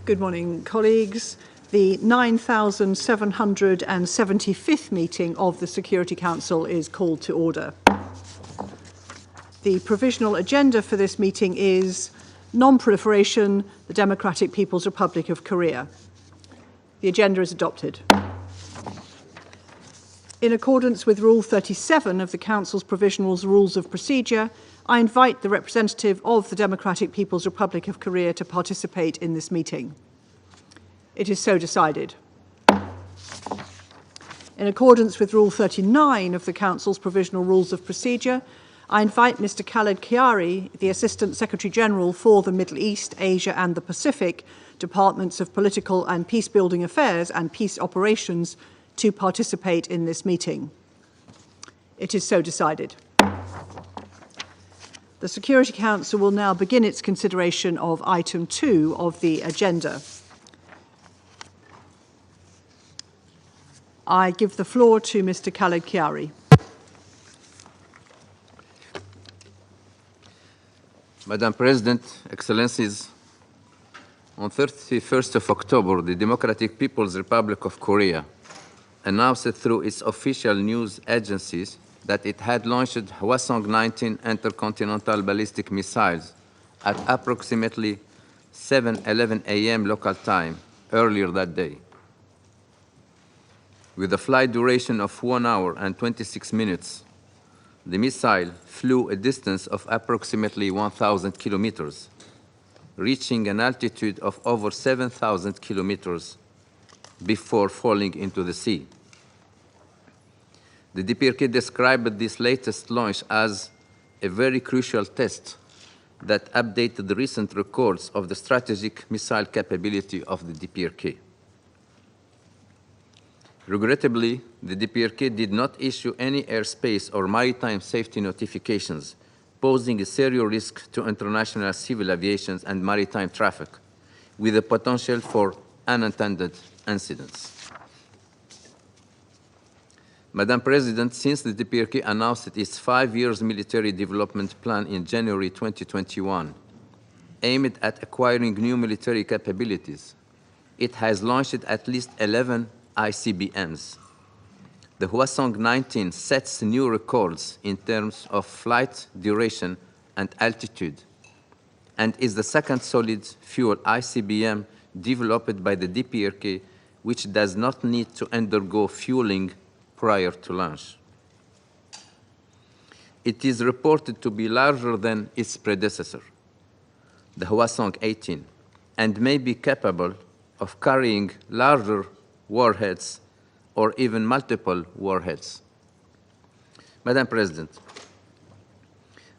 Good morning, colleagues. The 9,775th meeting of the Security Council is called to order. The provisional agenda for this meeting is non-proliferation, the Democratic People's Republic of Korea. The agenda is adopted. In accordance with Rule 37 of the Council's Provisional Rules of Procedure, I invite the representative of the Democratic People's Republic of Korea to participate in this meeting. It is so decided. In accordance with Rule 39 of the Council's Provisional Rules of Procedure, I invite Mr. Khaled Kiari, the Assistant Secretary-General for the Middle East, Asia and the Pacific, Departments of Political and Peace-Building Affairs and Peace Operations, to participate in this meeting. It is so decided. The Security Council will now begin its consideration of item 2 of the agenda. I give the floor to Mr. Khaled Kiari. Madam President, Excellencies, on 31st of October, the Democratic People's Republic of Korea announced through its official news agencies that it had launched Hwasong-19 intercontinental ballistic missiles at approximately 7:11 a.m. local time earlier that day. With a flight duration of 1 hour and 26 minutes, the missile flew a distance of approximately 1,000 kilometers, reaching an altitude of over 7,000 kilometers before falling into the sea. The DPRK described this latest launch as a very crucial test that updated the recent records of the strategic missile capability of the DPRK. Regrettably, the DPRK did not issue any airspace or maritime safety notifications, posing a serious risk to international civil aviation and maritime traffic, with the potential for unintended incidents. Madam President, since the DPRK announced its 5-year military development plan in January 2021, aimed at acquiring new military capabilities, it has launched at least 11 ICBMs. The Hwasong-19 sets new records in terms of flight duration and altitude, and is the second solid-fuel ICBM developed by the DPRK, which does not need to undergo fueling prior to launch. It is reported to be larger than its predecessor, the Hwasong-18, and may be capable of carrying larger warheads or even multiple warheads. Madam President,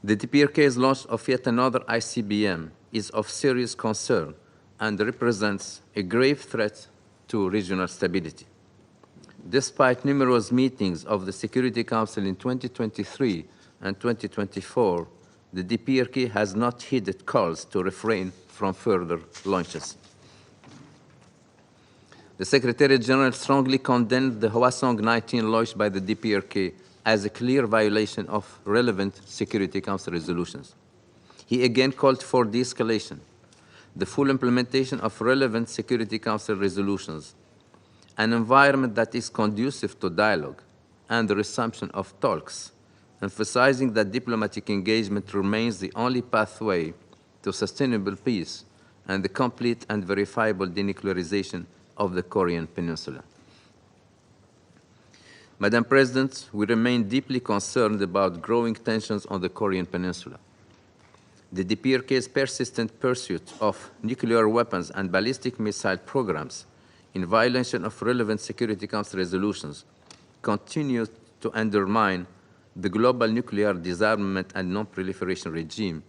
the DPRK's launch of yet another ICBM is of serious concern and represents a grave threat to regional stability. Despite numerous meetings of the Security Council in 2023 and 2024, the DPRK has not heeded calls to refrain from further launches. The Secretary-General strongly condemned the Hwasong-19 launch by the DPRK as a clear violation of relevant Security Council resolutions. He again called for de-escalation, the full implementation of relevant Security Council resolutions, an environment that is conducive to dialogue, and the resumption of talks, emphasizing that diplomatic engagement remains the only pathway to sustainable peace and the complete and verifiable denuclearization of the Korean Peninsula. Madam President, we remain deeply concerned about growing tensions on the Korean Peninsula. The DPRK's persistent pursuit of nuclear weapons and ballistic missile programs in violation of relevant Security Council resolutions continues to undermine the global nuclear disarmament and non-proliferation regime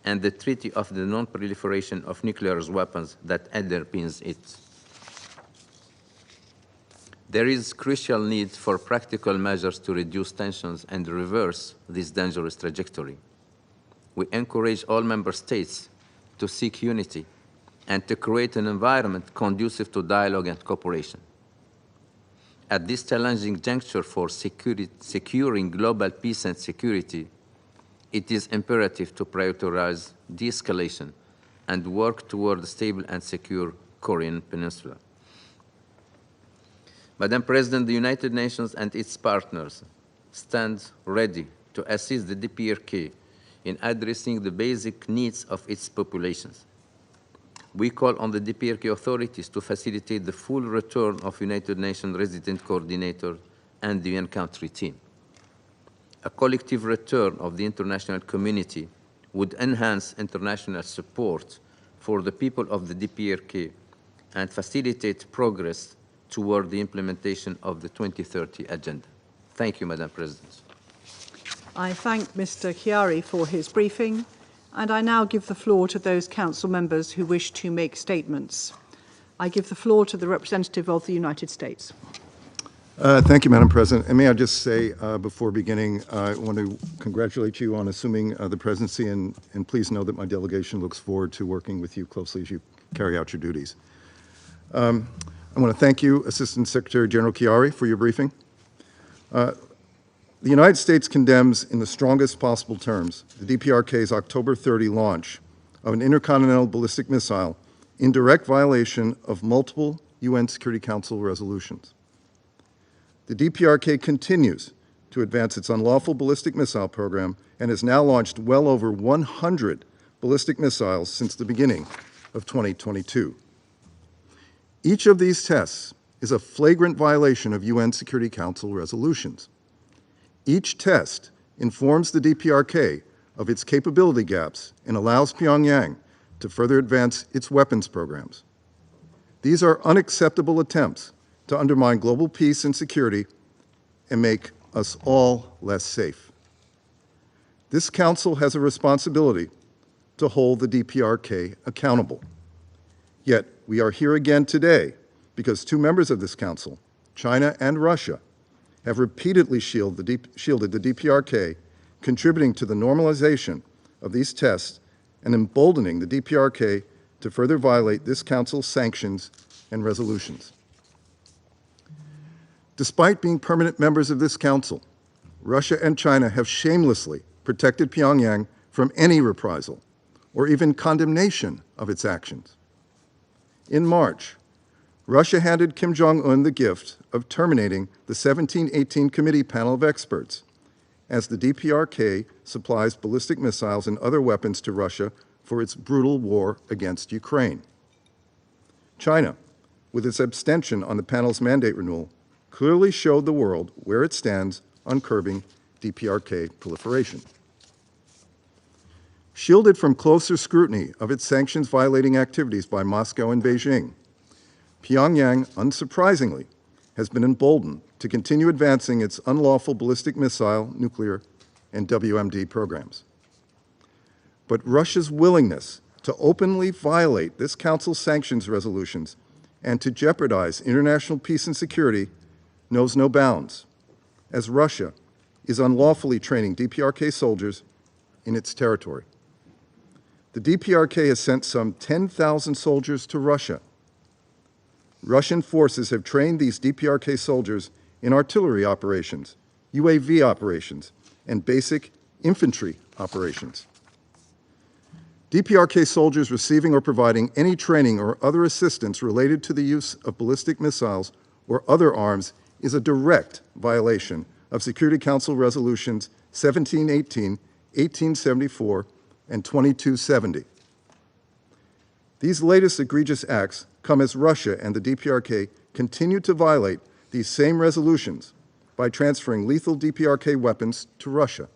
and the Treaty of the Non-Proliferation of Nuclear Weapons that underpins it. There is crucial need for practical measures to reduce tensions and reverse this dangerous trajectory. We encourage all member states to seek unity and to create an environment conducive to dialogue and cooperation. At this challenging juncture for securing global peace and security, it is imperative to prioritize de-escalation and work toward stable and secure Korean Peninsula. Madam President, the United Nations and its partners stand ready to assist the DPRK in addressing the basic needs of its populations. We call on the DPRK authorities to facilitate the full return of United Nations resident coordinator and the UN country team. A collective return of the international community would enhance international support for the people of the DPRK and facilitate progress toward the implementation of the 2030 agenda. Thank you, Madam President. I thank Mr. Chiari for his briefing, and I now give the floor to those council members who wish to make statements. I give the floor to the representative of the United States. Thank you, Madam President. And may I just say, before beginning, I want to congratulate you on assuming the presidency, and please know that my delegation looks forward to working with you closely as you carry out your duties. I want to thank you, Assistant Secretary General Chiari, for your briefing. The United States condemns in the strongest possible terms the DPRK's October 30 launch of an intercontinental ballistic missile in direct violation of multiple UN Security Council resolutions. The DPRK continues to advance its unlawful ballistic missile program and has now launched well over 100 ballistic missiles since the beginning of 2022. Each of these tests is a flagrant violation of UN Security Council resolutions. Each test informs the DPRK of its capability gaps and allows Pyongyang to further advance its weapons programs. These are unacceptable attempts to undermine global peace and security and make us all less safe. This Council has a responsibility to hold the DPRK accountable. Yet we are here again today because two members of this Council, China and Russia, have repeatedly shielded the DPRK, contributing to the normalization of these tests and emboldening the DPRK to further violate this Council's sanctions and resolutions. Despite being permanent members of this Council, Russia and China have shamelessly protected Pyongyang from any reprisal or even condemnation of its actions. In March, Russia handed Kim Jong-un the gift of terminating the 1718 Committee panel of experts as the DPRK supplies ballistic missiles and other weapons to Russia for its brutal war against Ukraine. China, with its abstention on the panel's mandate renewal, clearly showed the world where it stands on curbing DPRK proliferation. Shielded from closer scrutiny of its sanctions-violating activities by Moscow and Beijing, Pyongyang, unsurprisingly, has been emboldened to continue advancing its unlawful ballistic missile, nuclear, and WMD programs. But Russia's willingness to openly violate this Council's sanctions resolutions and to jeopardize international peace and security knows no bounds, as Russia is unlawfully training DPRK soldiers in its territory. The DPRK has sent some 10,000 soldiers to Russia. Russian forces have trained these DPRK soldiers in artillery operations, UAV operations, and basic infantry operations. DPRK soldiers receiving or providing any training or other assistance related to the use of ballistic missiles or other arms is a direct violation of Security Council Resolutions 1718, 1874, and 2270. These latest egregious acts come as Russia and the DPRK continue to violate these same resolutions by transferring lethal DPRK weapons to Russia.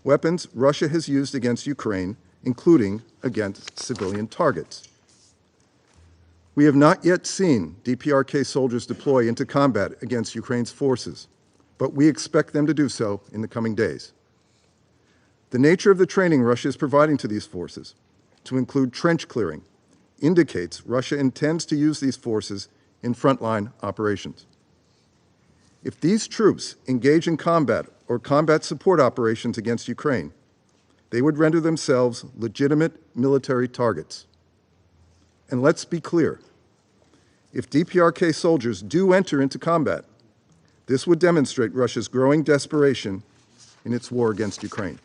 Weapons Russia has used against Ukraine, including against civilian targets. We have not yet seen DPRK soldiers deploy into combat against Ukraine's forces, but we expect them to do so in the coming days. The nature of the training Russia is providing to these forces, to include trench clearing, indicates Russia intends to use these forces in frontline operations. If these troops engage in combat or combat support operations against Ukraine, they would render themselves legitimate military targets. And let's be clear, if DPRK soldiers do enter into combat, this would demonstrate Russia's growing desperation in its war against Ukraine.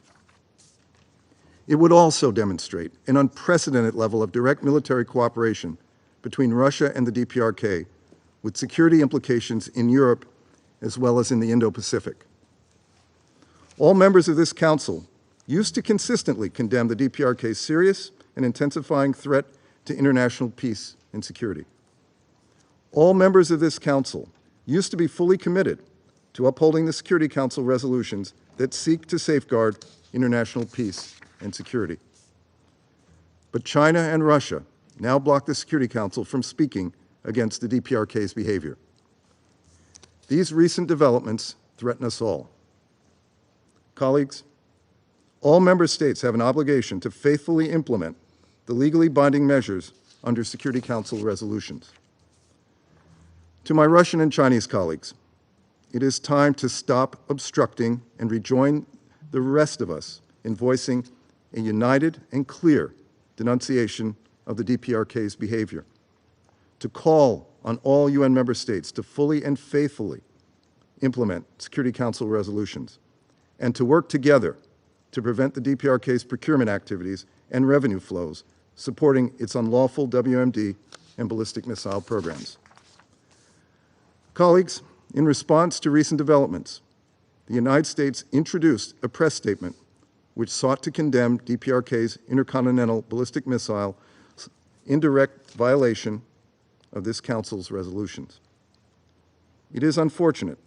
It would also demonstrate an unprecedented level of direct military cooperation between Russia and the DPRK, with security implications in Europe as well as in the Indo-Pacific. All members of this Council used to consistently condemn the DPRK's serious and intensifying threat to international peace and security. All members of this Council used to be fully committed to upholding the Security Council resolutions that seek to safeguard international peace and security. But China and Russia now block the Security Council from speaking against the DPRK's behavior. These recent developments threaten us all. Colleagues, all member states have an obligation to faithfully implement the legally binding measures under Security Council resolutions. To my Russian and Chinese colleagues, it is time to stop obstructing and rejoin the rest of us in voicing a united and clear denunciation of the DPRK's behavior, to call on all UN member states to fully and faithfully implement Security Council resolutions, and to work together to prevent the DPRK's procurement activities and revenue flows supporting its unlawful WMD and ballistic missile programs. Colleagues, in response to recent developments, the United States introduced a press statement which sought to condemn DPRK's intercontinental ballistic missile in direct violation of this Council's resolutions. It is unfortunate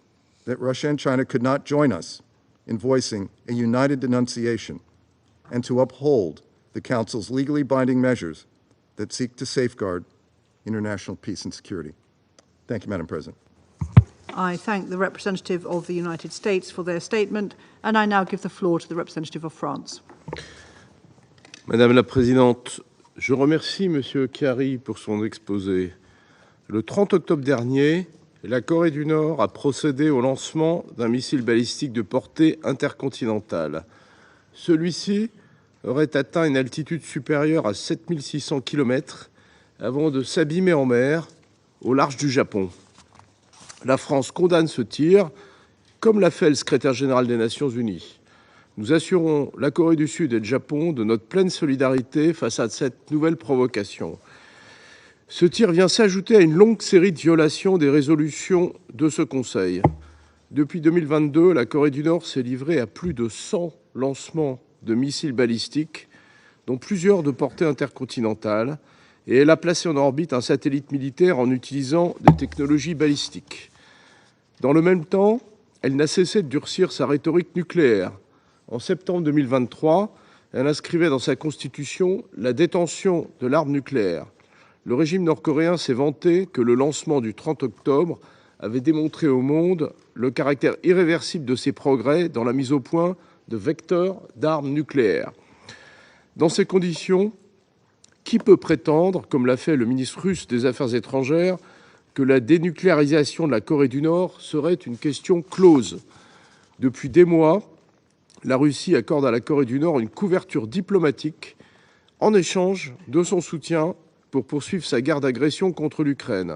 that Russia and China could not join us in voicing a united denunciation and to uphold the Council's legally binding measures that seek to safeguard international peace and security. Thank you, Madam President. I thank the representative of the United States for their statement, and I now give the floor to the representative of France. Madame la Présidente, je remercie M. Chiari pour son exposé. Le 30 octobre dernier, la Corée du Nord a procédé au lancement d'un missile balistique de portée intercontinentale. Celui-ci aurait atteint une altitude supérieure à 7600 km avant de s'abîmer en mer au large du Japon. La France condamne ce tir, comme l'a fait le secrétaire général des Nations Unies. Nous assurons la Corée du Sud et le Japon de notre pleine solidarité face à cette nouvelle provocation. Ce tir vient s'ajouter à une longue série de violations des résolutions de ce Conseil. Depuis 2022, la Corée du Nord s'est livrée à plus de 100 lancements de missiles balistiques, dont plusieurs de portée intercontinentale, et elle a placé en orbite un satellite militaire en utilisant des technologies balistiques. Dans le même temps, elle n'a cessé de durcir sa rhétorique nucléaire. En septembre 2023, elle inscrivait dans sa constitution la détention de l'arme nucléaire. Le régime nord-coréen s'est vanté que le lancement du 30 octobre avait démontré au monde le caractère irréversible de ses progrès dans la mise au point de vecteurs d'armes nucléaires. Dans ces conditions, qui peut prétendre, comme l'a fait le ministre russe des Affaires étrangères, que la dénucléarisation de la Corée du Nord serait une question close? Depuis des mois, la Russie accorde à la Corée du Nord une couverture diplomatique en échange de son soutien pour poursuivre sa guerre d'agression contre l'Ukraine.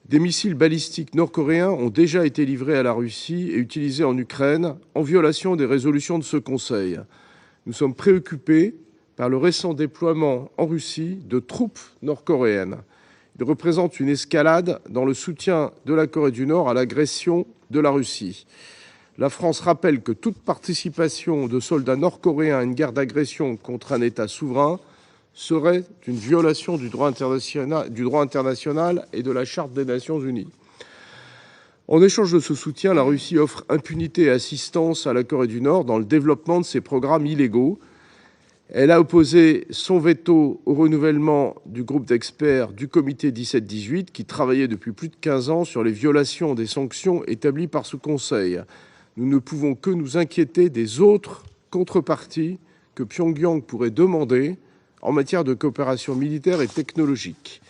Des missiles balistiques nord-coréens ont déjà été livrés à la Russie et utilisés en Ukraine en violation des résolutions de ce Conseil. Nous sommes préoccupés par le récent déploiement en Russie de troupes nord-coréennes. Il représente une escalade dans le soutien de la Corée du Nord à l'agression de la Russie. La France rappelle que toute participation de soldats nord-coréens à une guerre d'agression contre un État souverain serait une violation du droit international et de la Charte des Nations Unies. En échange de ce soutien, la Russie offre impunité et assistance à la Corée du Nord dans le développement de ses programmes illégaux. Elle a opposé son veto au renouvellement du groupe d'experts du comité 17-18 qui travaillait depuis plus de 15 ans sur les violations des sanctions établies par ce Conseil. Nous ne pouvons que nous inquiéter des autres contreparties que Pyongyang pourrait demander en matière de coopération militaire et technologique.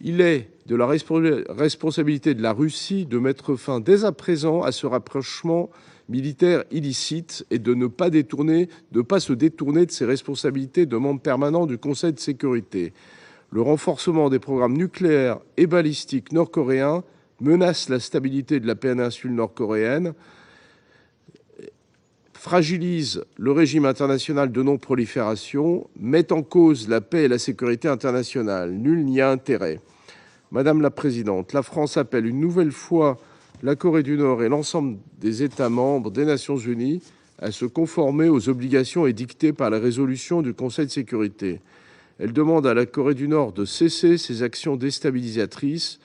Il est de la responsabilité de la Russie de mettre fin dès à présent à ce rapprochement militaire illicite et de ne pas se détourner de ses responsabilités de membre permanent du Conseil de sécurité. Le renforcement des programmes nucléaires et balistiques nord-coréens menace la stabilité de la péninsule nord-coréenne, fragilise le régime international de non-prolifération, met en cause la paix et la sécurité internationale. Nul n'y a intérêt. Madame la Présidente, la France appelle une nouvelle fois la Corée du Nord et l'ensemble des États membres des Nations Unies à se conformer aux obligations édictées par la résolution du Conseil de sécurité. Elle demande à la Corée du Nord de cesser ses actions déstabilisatrices,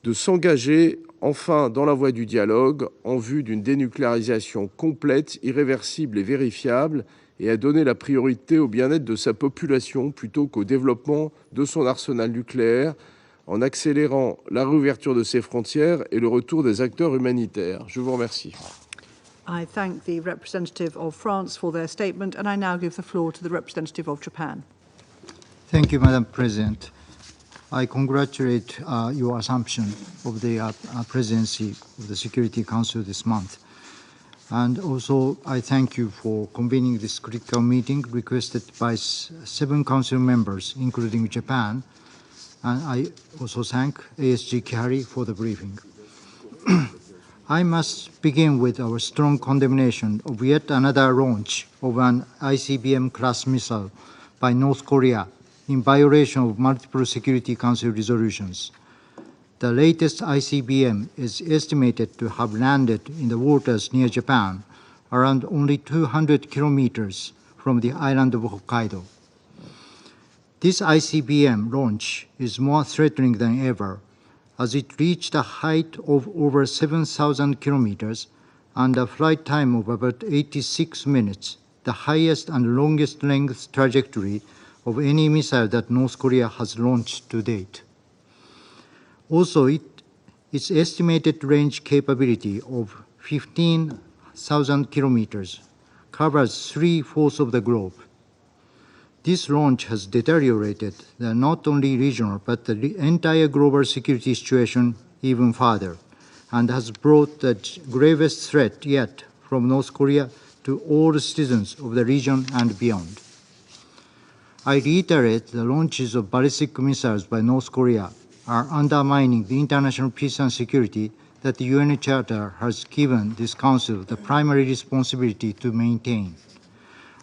de s'engager enfin dans la voie du dialogue en vue d'une dénucléarisation complète, irréversible et vérifiable, et à donner la priorité au bien-être de sa population plutôt qu'au développement de son arsenal nucléaire, en accélérant la réouverture de ses frontières et le retour des acteurs humanitaires. Je vous remercie. I thank the representative of France for their statement, and I now give the floor to the representative of Japan. Thank you, Madam President. I congratulate your assumption of the presidency of the Security Council this month. And also, I thank you for convening this critical meeting requested by 7 Council members, including Japan. And I also thank ASG Kihari for the briefing. I must begin with our strong condemnation of yet another launch of an ICBM-class missile by North Korea in violation of multiple Security Council resolutions. The latest ICBM is estimated to have landed in the waters near Japan, around only 200 kilometers from the island of Hokkaido. This ICBM launch is more threatening than ever, as it reached a height of over 7,000 kilometers and a flight time of about 86 minutes, the highest and longest length trajectory of any missile that North Korea has launched to date. Also, its estimated range capability of 15,000 kilometers covers 3/4 of the globe. This launch has deteriorated the not only regional but the entire global security situation even further, and has brought the gravest threat yet from North Korea to all citizens of the region and beyond. I reiterate the launches of ballistic missiles by North Korea are undermining the international peace and security that the UN Charter has given this Council the primary responsibility to maintain.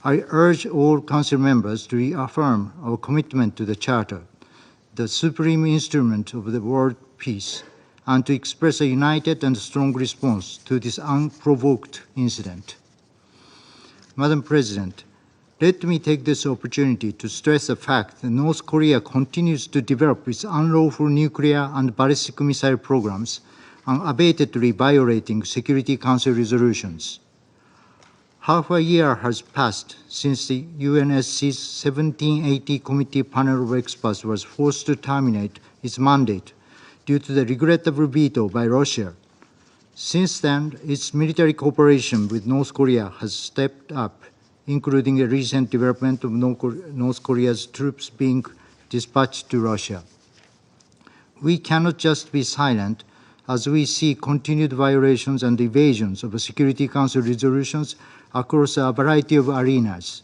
I urge all Council members to reaffirm our commitment to the Charter, the supreme instrument of the world peace, and to express a united and strong response to this unprovoked incident. Madam President, let me take this opportunity to stress the fact that North Korea continues to develop its unlawful nuclear and ballistic missile programs, unabatedly violating Security Council resolutions. Half a year has passed since the UNSC's 1780 Committee panel of experts was forced to terminate its mandate due to the regrettable veto by Russia. Since then, its military cooperation with North Korea has stepped up, including a recent development of North Korea's troops being dispatched to Russia. We cannot just be silent as we see continued violations and evasions of the Security Council resolutions across a variety of arenas.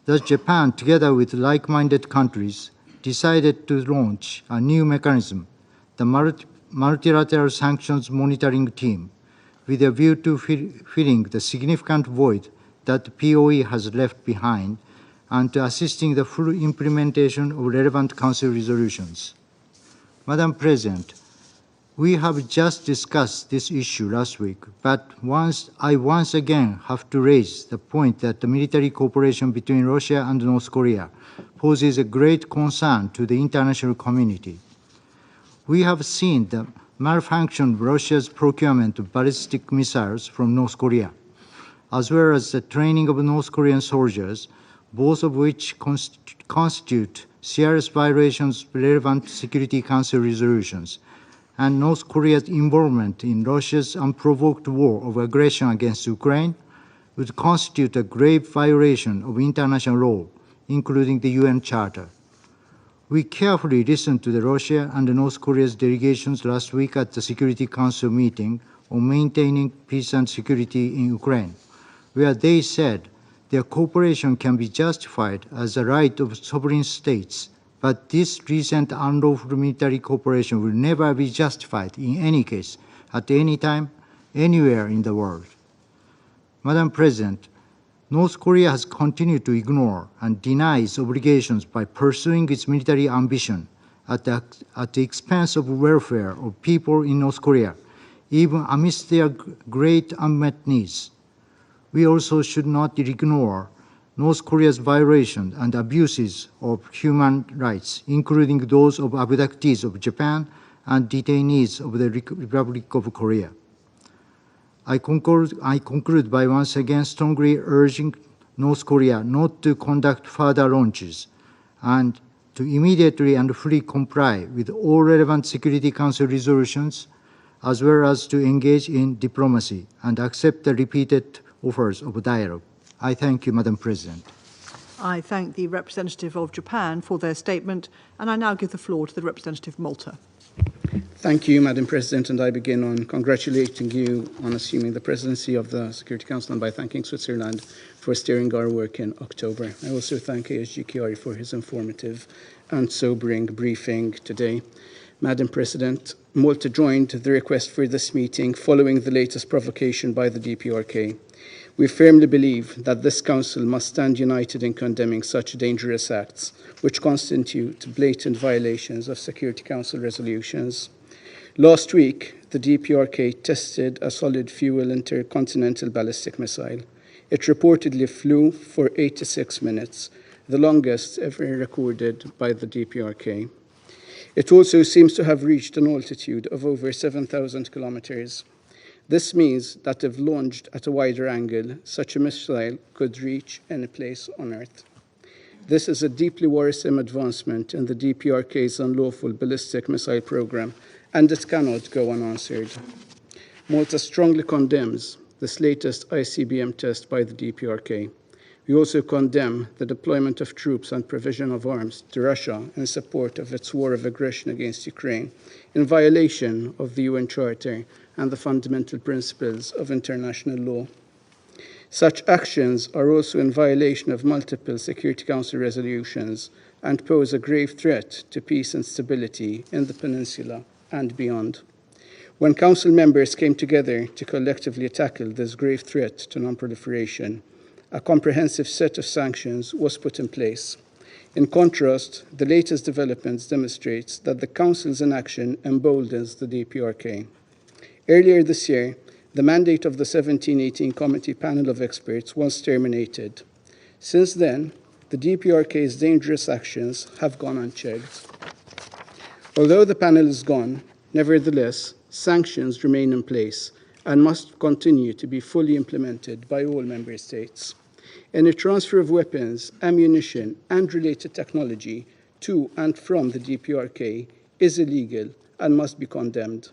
Thus, Japan, together with like-minded countries, decided to launch a new mechanism, the Multilateral Sanctions Monitoring Team, with a view to filling the significant void that POE has left behind and to assisting the full implementation of relevant Council resolutions. Madam President, we have just discussed this issue last week, but I once again have to raise the point that the military cooperation between Russia and North Korea poses a great concern to the international community. We have seen the malfunction of Russia's procurement of ballistic missiles from North Korea, as well as the training of North Korean soldiers, both of which constitute serious violations of relevant Security Council resolutions, and North Korea's involvement in Russia's unprovoked war of aggression against Ukraine would constitute a grave violation of international law, including the UN Charter. We carefully listened to the Russia and North Korea's delegations last week at the Security Council meeting on maintaining peace and security in Ukraine, where they said their cooperation can be justified as a right of sovereign states, but this recent unlawful military cooperation will never be justified in any case, at any time, anywhere in the world. Madam President, North Korea has continued to ignore and deny its obligations by pursuing its military ambition at the expense of welfare of people in North Korea, even amidst their great unmet needs. We also should not ignore North Korea's violations and abuses of human rights, including those of abductees of Japan and detainees of the Republic of Korea. I conclude by once again strongly urging North Korea not to conduct further launches and to immediately and fully comply with all relevant Security Council resolutions, as well as to engage in diplomacy and accept the repeated offers of dialogue. I thank you, Madam President. I thank the representative of Japan for their statement, and I now give the floor to the representative of Malta. Thank you, Madam President, and I begin on congratulating you on assuming the presidency of the Security Council and by thanking Switzerland for steering our work in October. I also thank ASG Chiari for his informative and sobering briefing today. Madam President, Malta joined the request for this meeting following the latest provocation by the DPRK. We firmly believe that this Council must stand united in condemning such dangerous acts, which constitute blatant violations of Security Council resolutions. Last week, the DPRK tested a solid-fuel intercontinental ballistic missile. It reportedly flew for 86 minutes, the longest ever recorded by the DPRK. It also seems to have reached an altitude of over 7,000 kilometers. This means that if launched at a wider angle, such a missile could reach any place on Earth. This is a deeply worrisome advancement in the DPRK's unlawful ballistic missile program, and it cannot go unanswered. Malta strongly condemns this latest ICBM test by the DPRK. We also condemn the deployment of troops and provision of arms to Russia in support of its war of aggression against Ukraine, in violation of the UN Charter and the fundamental principles of international law. Such actions are also in violation of multiple Security Council resolutions and pose a grave threat to peace and stability in the peninsula and beyond. When Council members came together to collectively tackle this grave threat to non-proliferation, a comprehensive set of sanctions was put in place. In contrast, the latest developments demonstrates that the Council's inaction emboldens the DPRK. Earlier this year, the mandate of the 1718 Committee panel of experts was terminated. Since then, the DPRK's dangerous actions have gone unchecked. Although the panel is gone, nevertheless, sanctions remain in place and must continue to be fully implemented by all member states. Any transfer of weapons, ammunition, and related technology to and from the DPRK is illegal and must be condemned.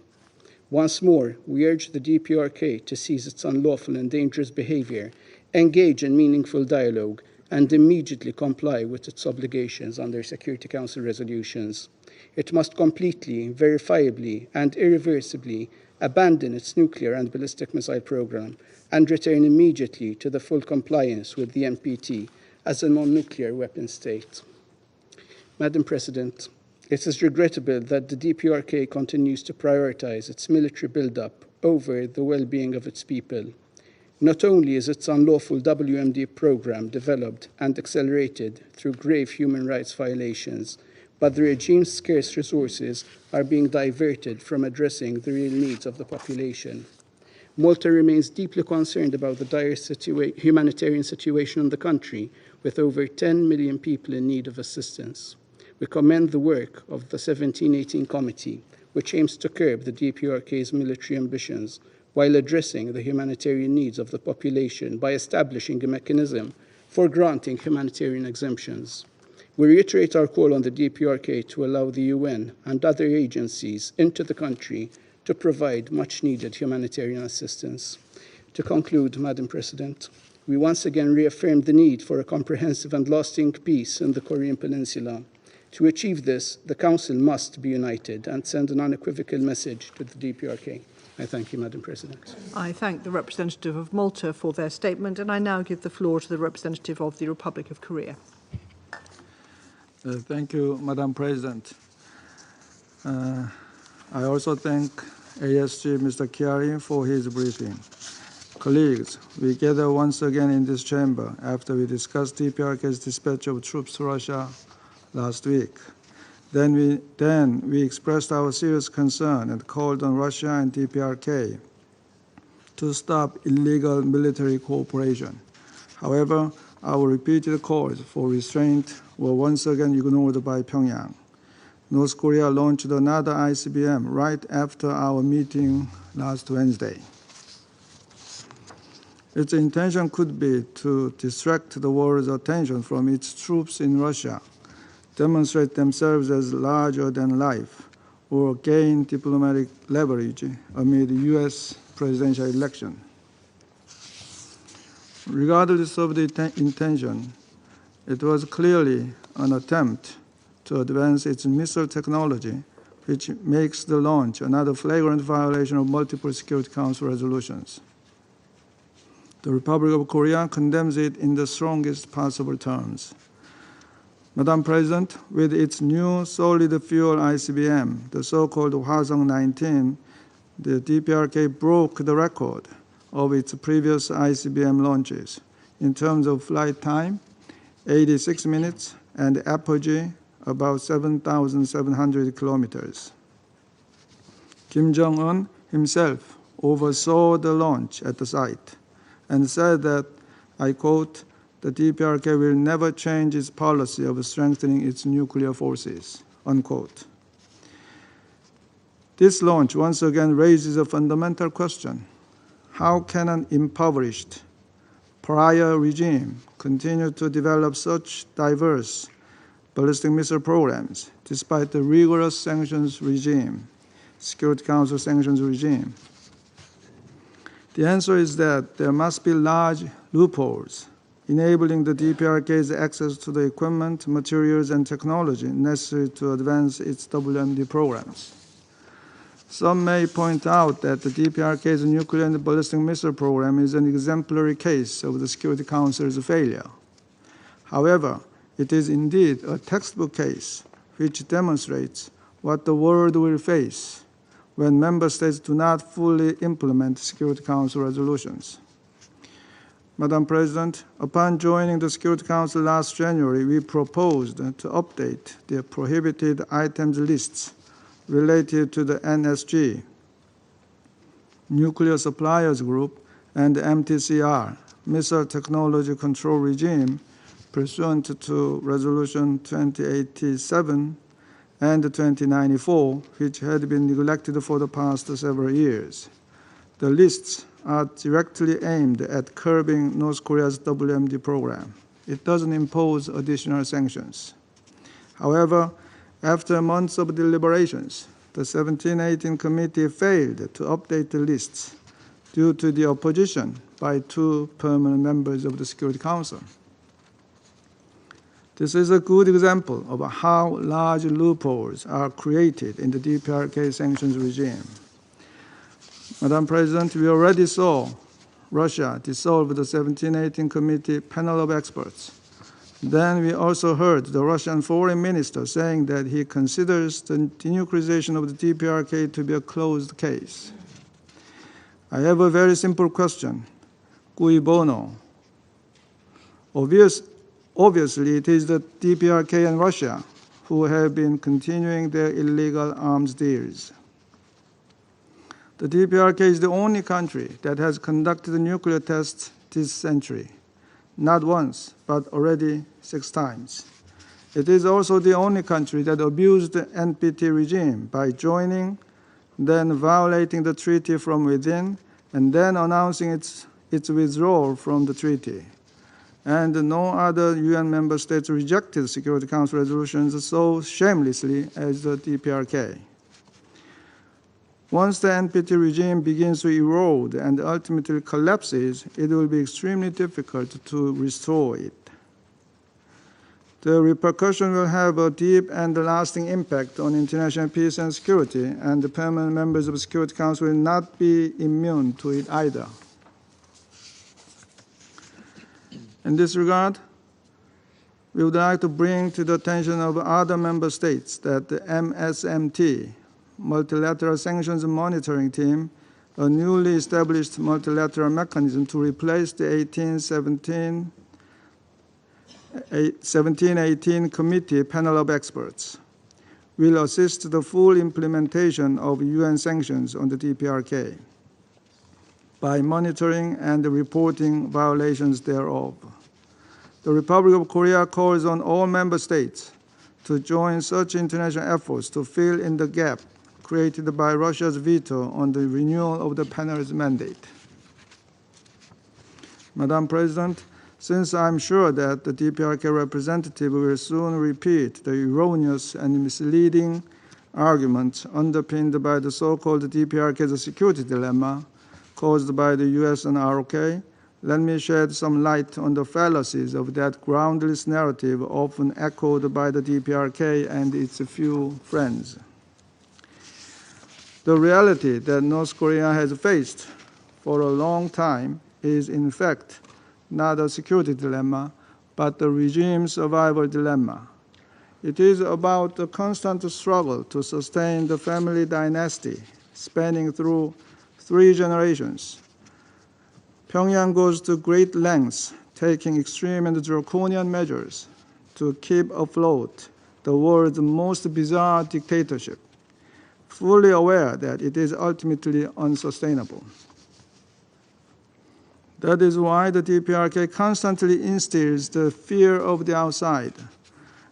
Once more, we urge the DPRK to cease its unlawful and dangerous behavior, engage in meaningful dialogue, and immediately comply with its obligations under Security Council resolutions. It must completely, verifiably, and irreversibly abandon its nuclear and ballistic missile program and return immediately to the full compliance with the NPT as a non-nuclear weapon state. Madam President, it is regrettable that the DPRK continues to prioritize its military build-up over the well-being of its people. Not only is its unlawful WMD program developed and accelerated through grave human rights violations, but the regime's scarce resources are being diverted from addressing the real needs of the population. Malta remains deeply concerned about the dire humanitarian situation in the country, with over 10 million people in need of assistance. We commend the work of the 1718 Committee, which aims to curb the DPRK's military ambitions while addressing the humanitarian needs of the population by establishing a mechanism for granting humanitarian exemptions. We reiterate our call on the DPRK to allow the UN and other agencies into the country to provide much-needed humanitarian assistance. To conclude, Madam President, we once again reaffirm the need for a comprehensive and lasting peace in the Korean Peninsula. To achieve this, the Council must be united and send an unequivocal message to the DPRK. I thank you, Madam President. I thank the representative of Malta for their statement, and I now give the floor to the representative of the Republic of Korea. Thank you, Madam President. I also thank ASG Mr. Chiari for his briefing. Colleagues, we gather once again in this chamber after we discussed DPRK's dispatch of troops to Russia last week. Then we expressed our serious concern and called on Russia and DPRK to stop illegal military cooperation. However, our repeated calls for restraint were once again ignored by Pyongyang. North Korea launched another ICBM right after our meeting last Wednesday. Its intention could be to distract the world's attention from its troops in Russia, demonstrate themselves as larger than life, or gain diplomatic leverage amid the U.S. presidential election. Regardless of the intention, it was clearly an attempt to advance its missile technology, which makes the launch another flagrant violation of multiple Security Council resolutions. The Republic of Korea condemns it in the strongest possible terms. Madam President, with its new solid fuel ICBM, the so-called Hwasong-19, the DPRK broke the record of its previous ICBM launches in terms of flight time, 86 minutes, and apogee, about 7,700 kilometers. Kim Jong-un himself oversaw the launch at the site and said that, I quote, "The DPRK will never change its policy of strengthening its nuclear forces," unquote. This launch once again raises a fundamental question. How can an impoverished pariah regime continue to develop such diverse ballistic missile programs despite the rigorous sanctions regime, Security Council sanctions regime? The answer is that there must be large loopholes enabling the DPRK's access to the equipment, materials, and technology necessary to advance its WMD programs. Some may point out that the DPRK's nuclear and ballistic missile program is an exemplary case of the Security Council's failure. However, it is indeed a textbook case which demonstrates what the world will face when member states do not fully implement Security Council resolutions. Madam President, upon joining the Security Council last January, we proposed to update the prohibited items lists related to the NSG, Nuclear Suppliers Group, and the MTCR, Missile Technology Control Regime, pursuant to Resolution 2087 and 2094, which had been neglected for the past several years. The lists are directly aimed at curbing North Korea's WMD program. It doesn't impose additional sanctions. However, after months of deliberations, the 1718 committee failed to update the lists due to the opposition by 2 permanent members of the Security Council. This is a good example of how large loopholes are created in the DPRK sanctions regime. Madam President, we already saw Russia dissolve the 1718 committee panel of experts. Then we also heard the Russian foreign minister saying that he considers the denuclearization of the DPRK to be a closed case. I have a very simple question. Cui bono? Obviously, it is the DPRK and Russia who have been continuing their illegal arms deals. The DPRK is the only country that has conducted nuclear tests this century. Not once, but already 6 times. It is also the only country that abused the NPT regime by joining, then violating the treaty from within, and then announcing its withdrawal from the treaty. And no other UN member states rejected Security Council resolutions so shamelessly as the DPRK. Once the NPT regime begins to erode and ultimately collapses, it will be extremely difficult to restore it. The repercussion will have a deep and lasting impact on international peace and security, and the permanent members of the Security Council will not be immune to it either. In this regard, we would like to bring to the attention of other member states that the MSMT, Multilateral Sanctions Monitoring Team, a newly established multilateral mechanism to replace the 1718 Committee panel of experts will assist the full implementation of UN sanctions on the DPRK by monitoring and reporting violations thereof. The Republic of Korea calls on all member states to join such international efforts to fill in the gap created by Russia's veto on the renewal of the panel's mandate. Madam President, since I'm sure that the DPRK representative will soon repeat the erroneous and misleading arguments underpinned by the so-called DPRK's security dilemma caused by the US and ROK, let me shed some light on the fallacies of that groundless narrative often echoed by the DPRK and its few friends. The reality that North Korea has faced for a long time is, in fact, not a security dilemma, but the regime survival dilemma. It is about the constant struggle to sustain the family dynasty spanning through 3 generations. Pyongyang goes to great lengths, taking extreme and draconian measures to keep afloat the world's most bizarre dictatorship, fully aware that it is ultimately unsustainable. That is why the DPRK constantly instills the fear of the outside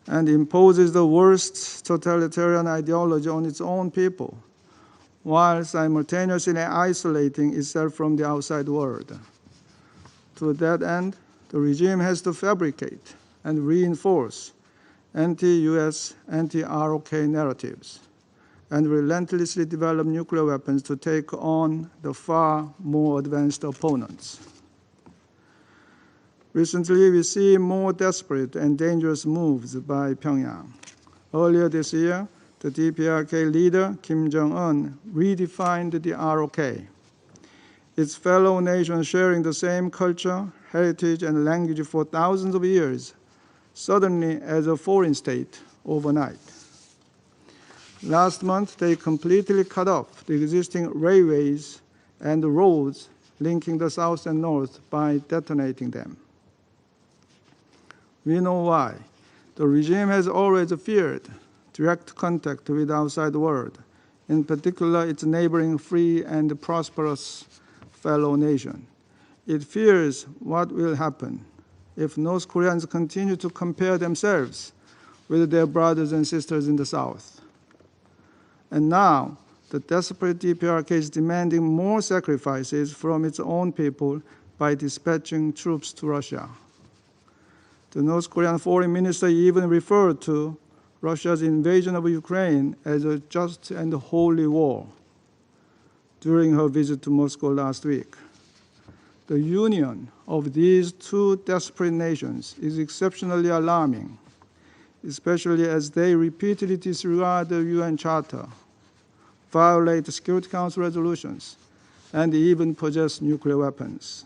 and imposes the worst totalitarian ideology on its own people, while simultaneously isolating itself from the outside world. To that end, the regime has to fabricate and reinforce anti-US, anti-ROK narratives, and relentlessly develop nuclear weapons to take on the far more advanced opponents. Recently, we see more desperate and dangerous moves by Pyongyang. Earlier this year, the DPRK leader, Kim Jong-un, redefined the ROK. Its fellow nations sharing the same culture, heritage, and language for thousands of years, suddenly as a foreign state overnight. Last month, they completely cut off the existing railways and roads linking the South and North by detonating them. We know why. The regime has always feared direct contact with the outside world, in particular its neighboring free and prosperous fellow nation. It fears what will happen if North Koreans continue to compare themselves with their brothers and sisters in the South. And now, the desperate DPRK is demanding more sacrifices from its own people by dispatching troops to Russia. The North Korean foreign minister even referred to Russia's invasion of Ukraine as a just and holy war during her visit to Moscow last week. The union of these 2 desperate nations is exceptionally alarming, especially as they repeatedly disregard the UN Charter, violate the Security Council resolutions, and even possess nuclear weapons.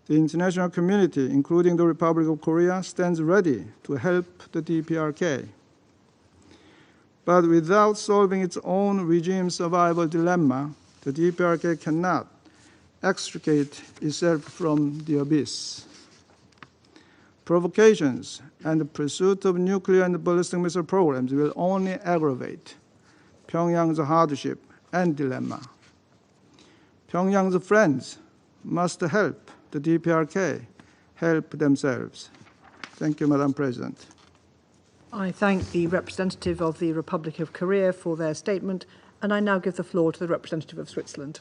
The international community, including the Republic of Korea, stands ready to help the DPRK. But without solving its own regime survival dilemma, the DPRK cannot extricate itself from the abyss. Provocations and the pursuit of nuclear and ballistic missile programs will only aggravate Pyongyang's hardship and dilemma. Pyongyang's friends must help the DPRK help themselves. Thank you, Madam President. I thank the representative of the Republic of Korea for their statement, and I now give the floor to the representative of Switzerland.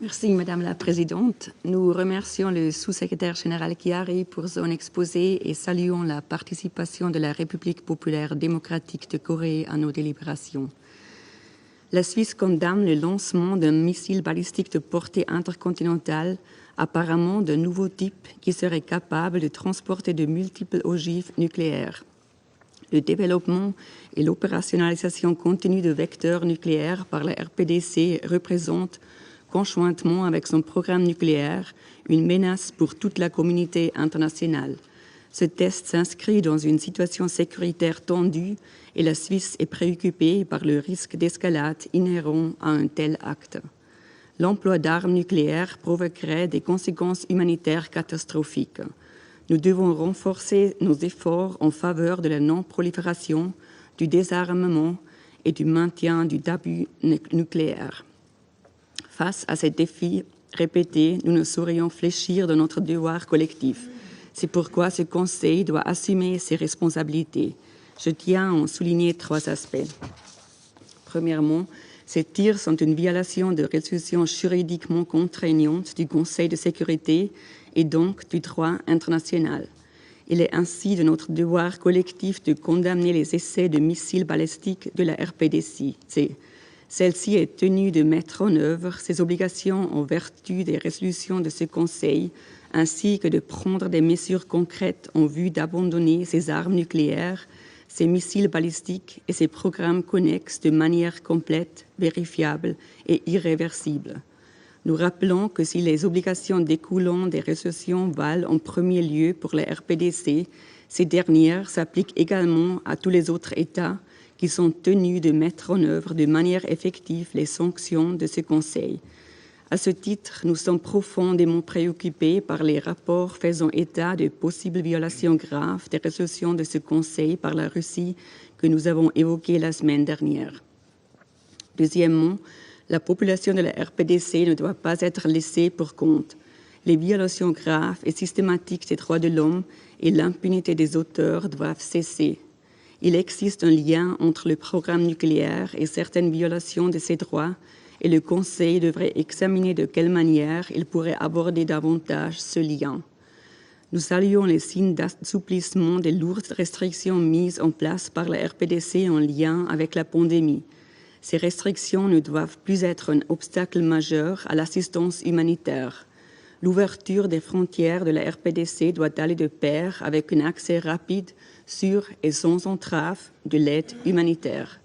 Merci, Madame la Présidente. Nous remercions le sous-secrétaire général Chiari pour son exposé et saluons la participation de la République populaire démocratique de Corée à nos délibérations. La Suisse condamne le lancement d'un missile balistique de portée intercontinentale, apparemment d'un nouveau type qui serait capable de transporter de multiples ogives nucléaires. Le développement et l'opérationnalisation continue de vecteurs nucléaires par la RPDC représentent, conjointement avec son programme nucléaire, une menace pour toute la communauté internationale. Ce test s'inscrit dans une situation sécuritaire tendue et la Suisse est préoccupée par le risque d'escalade inhérent à un tel acte. L'emploi d'armes nucléaires provoquerait des conséquences humanitaires catastrophiques. Nous devons renforcer nos efforts en faveur de la non-prolifération, du désarmement et du maintien du tabou nucléaire. Face à ces défis répétés, nous ne saurions fléchir de notre devoir collectif. C'est pourquoi ce Conseil doit assumer ses responsabilités. Je tiens à en souligner 3 aspects. Premièrement, ces tirs sont une violation de résolutions juridiquement contraignantes du Conseil de sécurité et donc du droit international. Il est ainsi de notre devoir collectif de condamner les essais de missiles balistiques de la RPDC. Celle-ci est tenue de mettre en œuvre ses obligations en vertu des résolutions de ce Conseil, ainsi que de prendre des mesures concrètes en vue d'abandonner ses armes nucléaires, ses missiles balistiques et ses programmes connexes de manière complète, vérifiable et irréversible. Nous rappelons que si les obligations découlant des résolutions valent en premier lieu pour la RPDC, ces dernières s'appliquent également à tous les autres États qui sont tenus de mettre en œuvre de manière effective les sanctions de ce Conseil. À ce titre, nous sommes profondément préoccupés par les rapports faisant état de possibles violations graves des résolutions de ce Conseil par la Russie que nous avons évoquées la semaine dernière. Deuxièmement, la population de la RPDC ne doit pas être laissée pour compte. Les violations graves et systématiques des droits de l'homme et l'impunité des auteurs doivent cesser. Il existe un lien entre le programme nucléaire et certaines violations de ces droits, et le Conseil devrait examiner de quelle manière il pourrait aborder davantage ce lien. Nous saluons les signes d'assouplissement des lourdes restrictions mises en place par la RPDC en lien avec la pandémie. Ces restrictions ne doivent plus être un obstacle majeur à l'assistance humanitaire. L'ouverture des frontières de la RPDC doit aller de pair avec un accès rapide, sûr et sans entrave de l'aide humanitaire.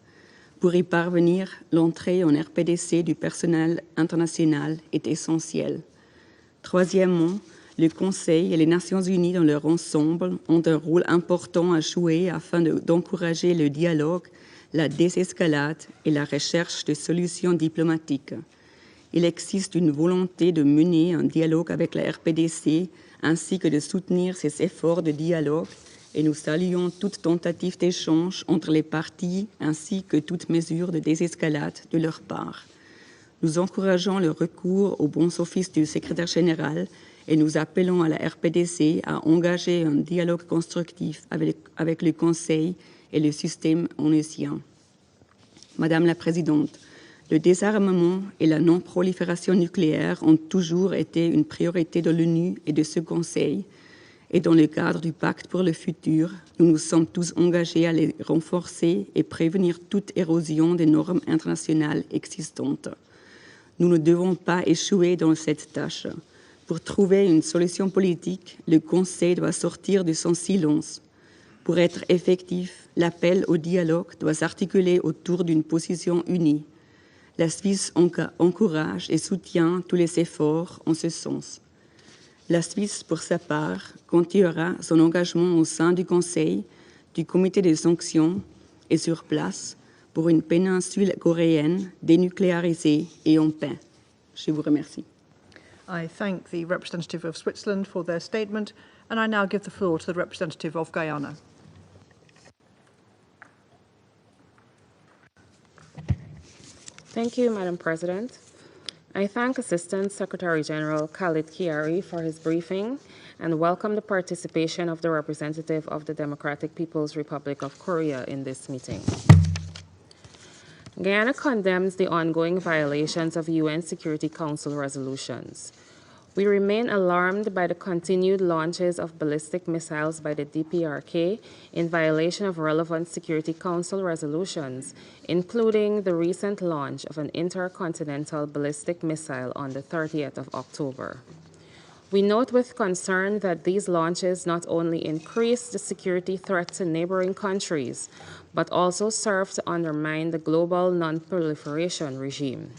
Pour y parvenir, l'entrée en RPDC du personnel international est essentielle. Troisièmement, le Conseil et les Nations Unies dans leur ensemble ont un rôle important à jouer afin d'encourager le dialogue, la désescalade et la recherche de solutions diplomatiques. Il existe une volonté de mener un dialogue avec la RPDC ainsi que de soutenir ses efforts de dialogue et nous saluons toute tentative d'échange entre les parties ainsi que toute mesure de désescalade de leur part. Nous encourageons le recours au bon office du secrétaire général et nous appelons à la RPDC à engager un dialogue constructif avec le Conseil et le système onusien. Madame la Présidente, le désarmement et la non-prolifération nucléaire ont toujours été une priorité de l'ONU et de ce Conseil, et dans le cadre du pacte pour le futur, nous nous sommes tous engagés à les renforcer et prévenir toute érosion des normes internationales existantes. Nous ne devons pas échouer dans cette tâche. Pour trouver une solution politique, le Conseil doit sortir de son silence. Pour être effectif, l'appel au dialogue doit s'articuler autour d'une position unie. La Suisse encourage et soutient tous les efforts en ce sens. La Suisse, pour sa part, continuera son engagement au sein du Conseil, du Comité des sanctions et sur place pour une péninsule coréenne dénucléarisée et en paix. Je vous remercie. I thank the representative of Switzerland for their statement, and I now give the floor to the representative of Guyana. Thank you, Madam President. I thank Assistant Secretary General Khalid Kiari for his briefing and welcome the participation of the representative of the Democratic People's Republic of Korea in this meeting. Guyana condemns the ongoing violations of UN Security Council resolutions. We remain alarmed by the continued launches of ballistic missiles by the DPRK in violation of relevant Security Council resolutions, including the recent launch of an intercontinental ballistic missile on the 30th of October. We note with concern that these launches not only increase the security threat to neighboring countries, but also serve to undermine the global non-proliferation regime.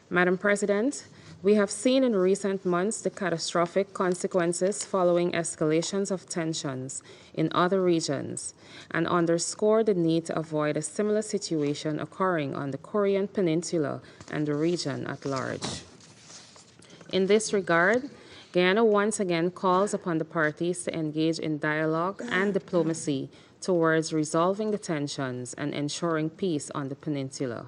Madam President, We have seen in recent months the catastrophic consequences following escalations of tensions in other regions and underscore the need to avoid a similar situation occurring on the Korean Peninsula and the region at large. In this regard, Guyana once again calls upon the parties to engage in dialogue and diplomacy towards resolving the tensions and ensuring peace on the peninsula.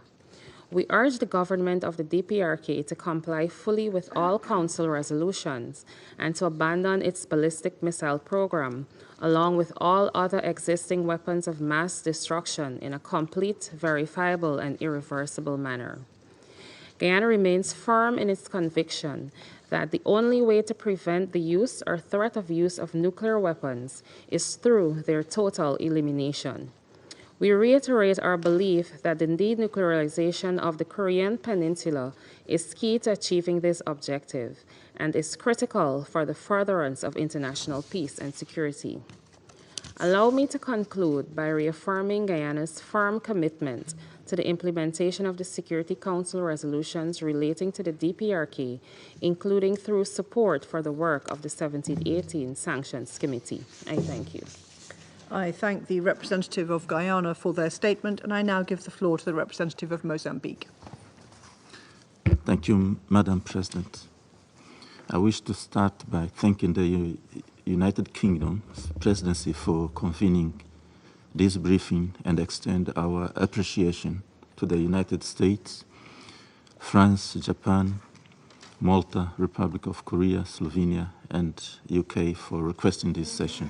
We urge the government of the DPRK to comply fully with all Council resolutions and to abandon its ballistic missile program, along with all other existing weapons of mass destruction in a complete, verifiable, and irreversible manner. Guyana remains firm in its conviction that the only way to prevent the use or threat of use of nuclear weapons is through their total elimination. We reiterate our belief that the denuclearization of the Korean Peninsula is key to achieving this objective and is critical for the furtherance of international peace and security. Allow me to conclude by reaffirming Guyana's firm commitment to the implementation of the Security Council resolutions relating to the DPRK, including through support for the work of the 1718 Sanctions Committee. I thank you. I thank the representative of Guyana for their statement, and I now give the floor to the representative of Mozambique. Thank you, Madam President. I wish to start by thanking the United Kingdom's presidency for convening this briefing and extend our appreciation to the United States, France, Japan, Malta, Republic of Korea, Slovenia, and UK for requesting this session.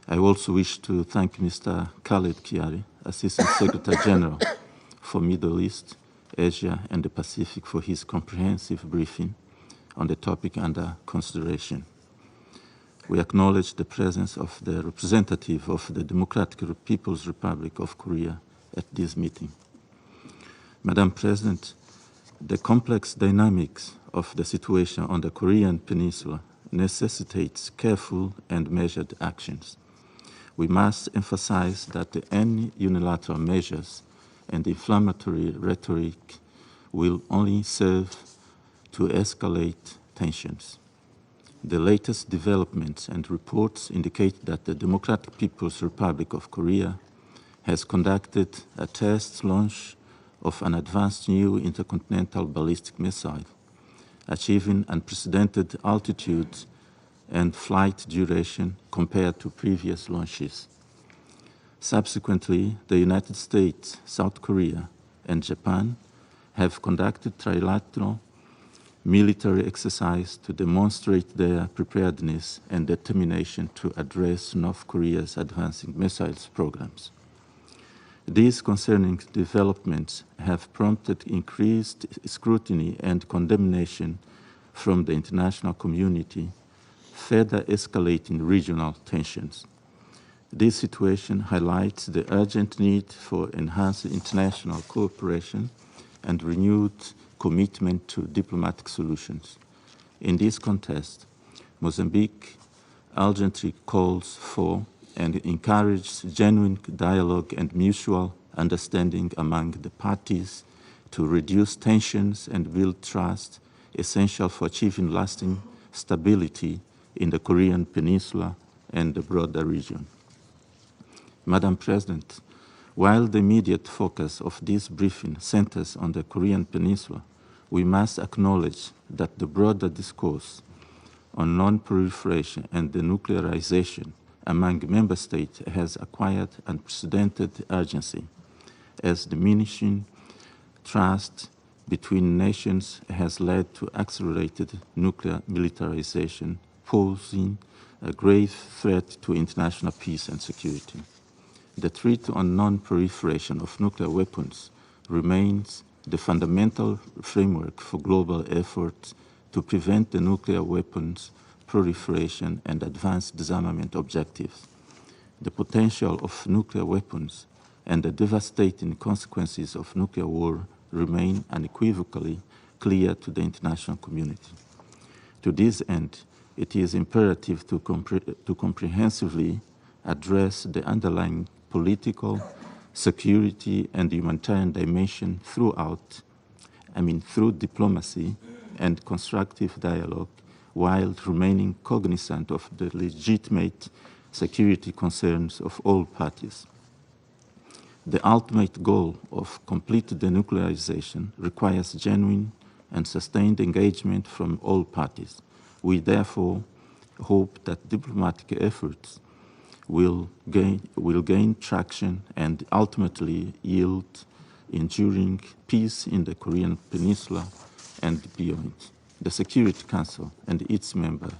I also wish to thank Mr. Khaled Kiari, Assistant Secretary General for Middle East, Asia, and the Pacific for his comprehensive briefing on the topic under consideration. We acknowledge the presence of the representative of the Democratic People's Republic of Korea at this meeting. Madam President, the complex dynamics of the situation on the Korean Peninsula necessitates careful and measured actions. We must emphasize that any unilateral measures and inflammatory rhetoric will only serve to escalate tensions. The latest developments and reports indicate that the Democratic People's Republic of Korea has conducted a test launch of an advanced new intercontinental ballistic missile, achieving unprecedented altitude and flight duration compared to previous launches. Subsequently, the United States, South Korea, and Japan have conducted trilateral military exercise to demonstrate their preparedness and determination to address North Korea's advancing missiles programs. These concerning developments have prompted increased scrutiny and condemnation from the international community, further escalating regional tensions. This situation highlights the urgent need for enhanced international cooperation and renewed commitment to diplomatic solutions. In this context, Mozambique urgently calls for and encourages genuine dialogue and mutual understanding among the parties to reduce tensions and build trust, essential for achieving lasting stability in the Korean Peninsula and the broader region. Madam President, while the immediate focus of this briefing centers on the Korean Peninsula, we must acknowledge that the broader discourse on non-proliferation and denuclearization among member states has acquired unprecedented urgency, as diminishing trust between nations has led to accelerated nuclear militarization, posing a grave threat to international peace and security. The Treaty on Non-Proliferation of Nuclear Weapons remains the fundamental framework for global efforts to prevent the nuclear weapons proliferation and advanced disarmament objectives. The potential of nuclear weapons and the devastating consequences of nuclear war remain unequivocally clear to the international community. To this end, it is imperative to comprehensively address the underlying political, security, and humanitarian dimension through diplomacy and constructive dialogue while remaining cognizant of the legitimate security concerns of all parties. The ultimate goal of complete denuclearization requires genuine and sustained engagement from all parties. We therefore hope that diplomatic efforts will gain traction and ultimately yield enduring peace in the Korean Peninsula and beyond. The Security Council and its members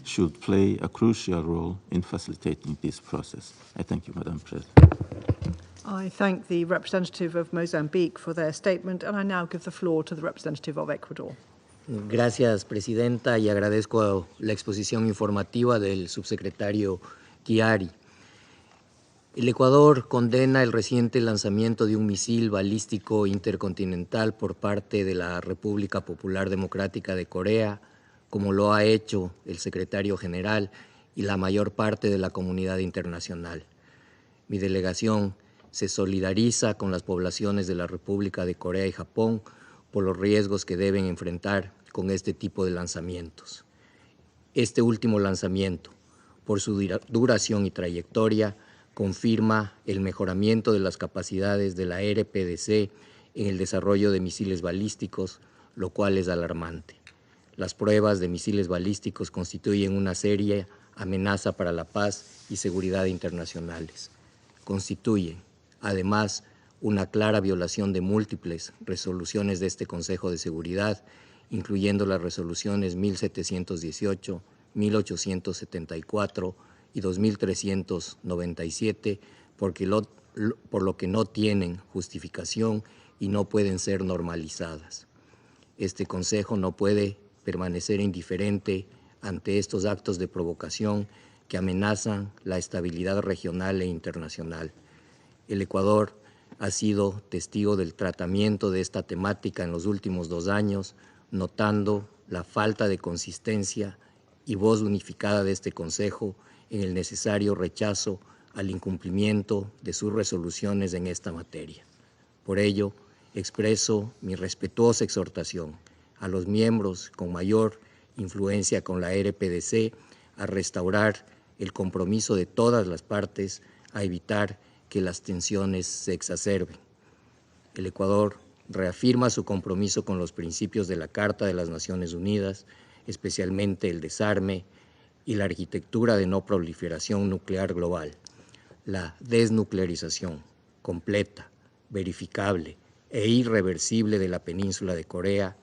should play a crucial role in facilitating this process. I thank you, Madam President. I thank the representative of Mozambique for their statement, and I now give the floor to the representative of Ecuador. Gracias, Presidenta, y agradezco la exposición informativa del subsecretario Chiari. El Ecuador condena el reciente lanzamiento de un misil balístico intercontinental por parte de la República Popular Democrática de Corea, como lo ha hecho el secretario general y la mayor parte de la comunidad internacional. Mi delegación se solidariza con las poblaciones de la República de Corea y Japón por los riesgos que deben enfrentar con este tipo de lanzamientos. Este último lanzamiento, por su duración y trayectoria, confirma el mejoramiento de las capacidades de la RPDC en el desarrollo de misiles balísticos, lo cual es alarmante. Las pruebas de misiles balísticos constituyen una seria amenaza para la paz y seguridad internacionales. Constituyen, además, una clara violación de múltiples resoluciones de este Consejo de Seguridad, incluyendo las resoluciones 1718, 1874 y 2397, por lo que no tienen justificación y no pueden ser normalizadas. Este Consejo no puede permanecer indiferente ante estos actos de provocación que amenazan la estabilidad regional e internacional. El Ecuador ha sido testigo del tratamiento de esta temática en los últimos 2 años, notando la falta de consistencia y voz unificada de este Consejo en el necesario rechazo al incumplimiento de sus resoluciones en esta materia. Por ello, expreso mi respetuosa exhortación a los miembros con mayor influencia con la RPDC a restaurar el compromiso de todas las partes a evitar que las tensiones se exacerben. El Ecuador reafirma su compromiso con los principios de la Carta de las Naciones Unidas, especialmente el desarme y la arquitectura de no proliferación nuclear global. La desnuclearización completa, verificable e irreversible de la península de Corea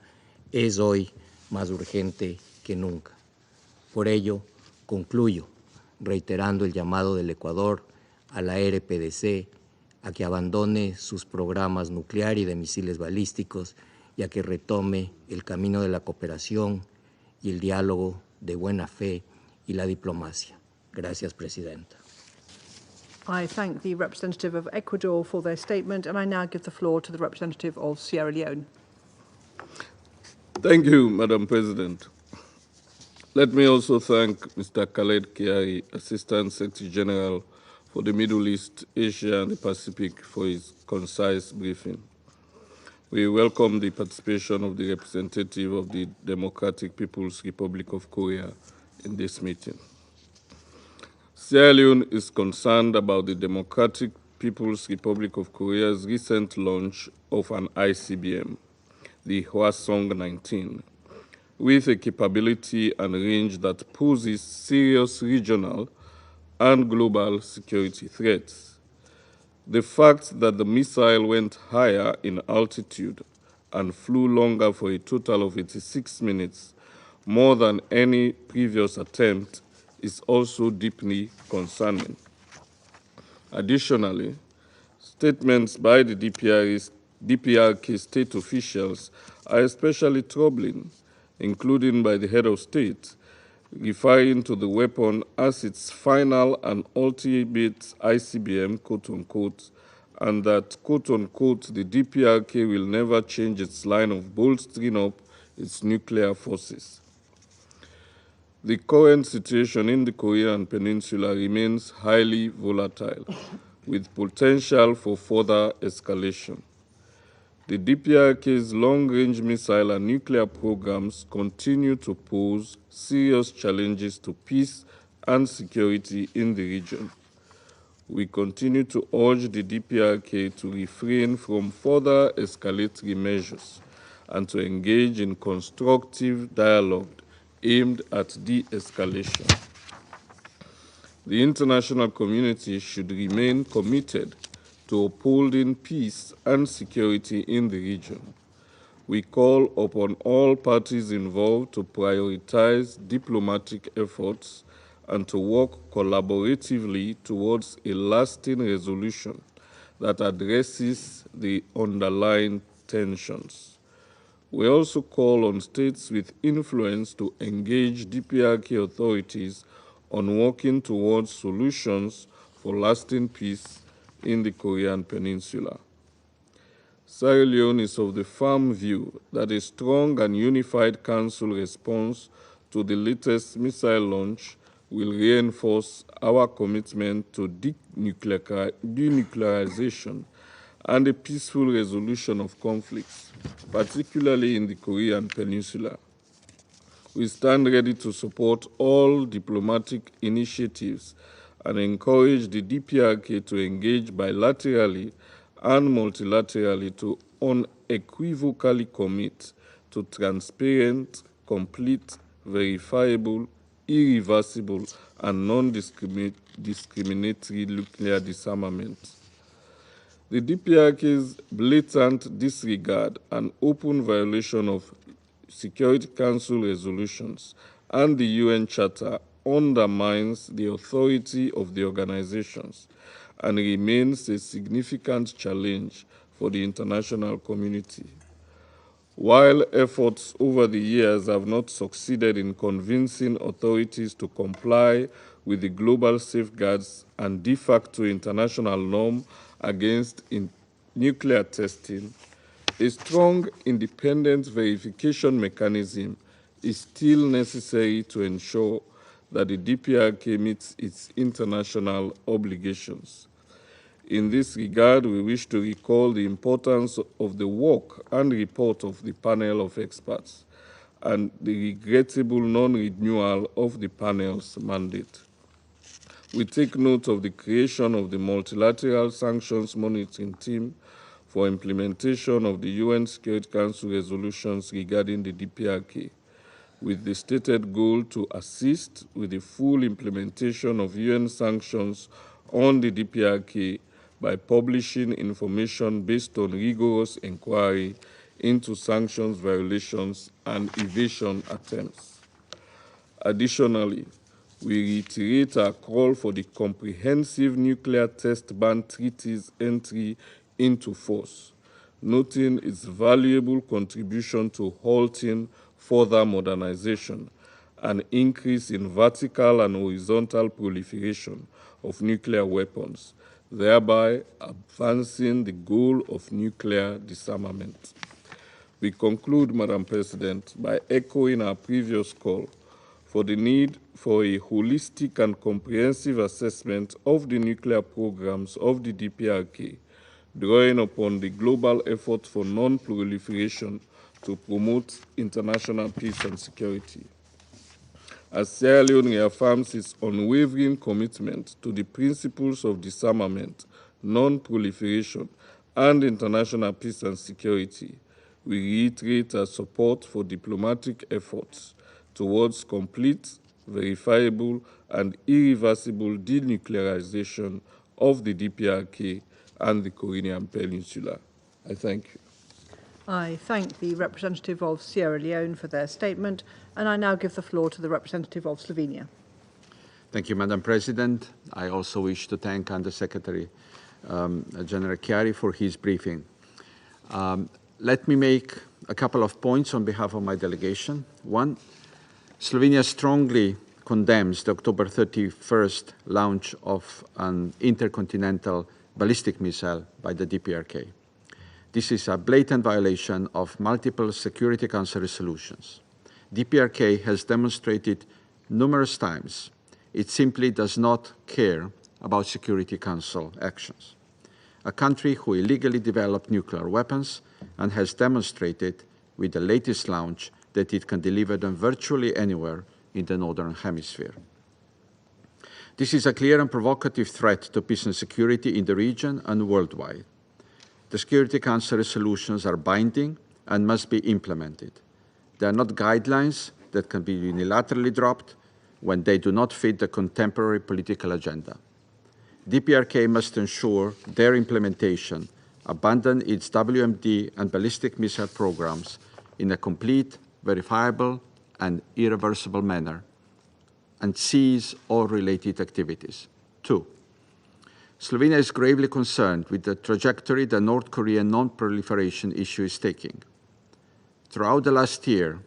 es hoy más urgente que nunca. Por ello, concluyo reiterando el llamado del Ecuador a la RPDC a que abandone sus programas nuclear y de misiles balísticos y a que retome el camino de la cooperación y el diálogo de buena fe y la diplomacia. Gracias, Presidenta. I thank the representative of Ecuador for their statement, and I now give the floor to the representative of Sierra Leone. Thank you, Madam President. Let me also thank Mr. Khaled Kiari, Assistant Secretary General for the Middle East, Asia, and the Pacific for his concise briefing. We welcome the participation of the representative of the Democratic People's Republic of Korea in this meeting. Sierra Leone is concerned about the Democratic People's Republic of Korea's recent launch of an ICBM, the Hwasong-19, with a capability and range that poses serious regional and global security threats. The fact that the missile went higher in altitude and flew longer for a total of 86 minutes, more than any previous attempt, is also deeply concerning. Additionally, statements by the DPRK state officials are especially troubling, including by the head of state, referring to the weapon as its final and ultimate ICBM, quote-unquote, and that, quote-unquote, the DPRK will never change its line of bolstering up its nuclear forces. The current situation in the Korean Peninsula remains highly volatile, with potential for further escalation. The DPRK's long-range missile and nuclear programs continue to pose serious challenges to peace and security in the region. We continue to urge the DPRK to refrain from further escalatory measures and to engage in constructive dialogue aimed at de-escalation. The international community should remain committed to upholding peace and security in the region. We call upon all parties involved to prioritize diplomatic efforts and to work collaboratively towards a lasting resolution that addresses the underlying tensions. We also call on states with influence to engage DPRK authorities on working towards solutions for lasting peace in the Korean Peninsula. Sierra Leone is of the firm view that a strong and unified Council response to the latest missile launch will reinforce our commitment to denuclearization and a peaceful resolution of conflicts, particularly in the Korean Peninsula. We stand ready to support all diplomatic initiatives and encourage the DPRK to engage bilaterally and multilaterally to unequivocally commit to transparent, complete, verifiable, irreversible, and non-discriminatory nuclear disarmament. The DPRK's blatant disregard and open violation of Security Council resolutions and the UN Charter undermines the authority of the organizations and remains a significant challenge for the international community. While efforts over the years have not succeeded in convincing authorities to comply with the global safeguards and de facto international norm against nuclear testing, a strong independent verification mechanism is still necessary to ensure that the DPRK meets its international obligations. In this regard, we wish to recall the importance of the work and report of the panel of experts and the regrettable non-renewal of the panel's mandate. We take note of the creation of the multilateral sanctions monitoring team for implementation of the UN Security Council resolutions regarding the DPRK, with the stated goal to assist with the full implementation of UN sanctions on the DPRK by publishing information based on rigorous inquiry into sanctions violations and evasion attempts. Additionally, we reiterate our call for the Comprehensive Nuclear Test Ban Treaty's entry into force, noting its valuable contribution to halting further modernization and increase in vertical and horizontal proliferation of nuclear weapons, thereby advancing the goal of nuclear disarmament. We conclude, Madam President, by echoing our previous call for the need for a holistic and comprehensive assessment of the nuclear programs of the DPRK, drawing upon the global effort for non-proliferation to promote international peace and security. As Sierra Leone reaffirms its unwavering commitment to the principles of disarmament, non-proliferation, and international peace and security, we reiterate our support for diplomatic efforts towards complete, verifiable, and irreversible denuclearization of the DPRK and the Korean Peninsula. I thank you. I thank the representative of Sierra Leone for their statement, and I now give the floor to the representative of Slovenia. Thank you, Madam President. I also wish to thank Under-Secretary General Chiari for his briefing. Let me make a couple of points on behalf of my delegation. One, Slovenia strongly condemns the October 31st launch of an intercontinental ballistic missile by the DPRK. This is a blatant violation of multiple Security Council resolutions. DPRK has demonstrated numerous times it simply does not care about Security Council actions. a country who illegally developed nuclear weapons and has demonstrated with the latest launch that it can deliver them virtually anywhere in the Northern Hemisphere. This is a clear and provocative threat to peace and security in the region and worldwide. The Security Council resolutions are binding and must be implemented. They are not guidelines that can be unilaterally dropped when they do not fit the contemporary political agenda. DPRK must ensure their implementation, abandon its WMD and ballistic missile programs in a complete, verifiable, and irreversible manner, and cease all related activities. 2. Slovenia is gravely concerned with the trajectory the North Korean non-proliferation issue is taking. Throughout the last year,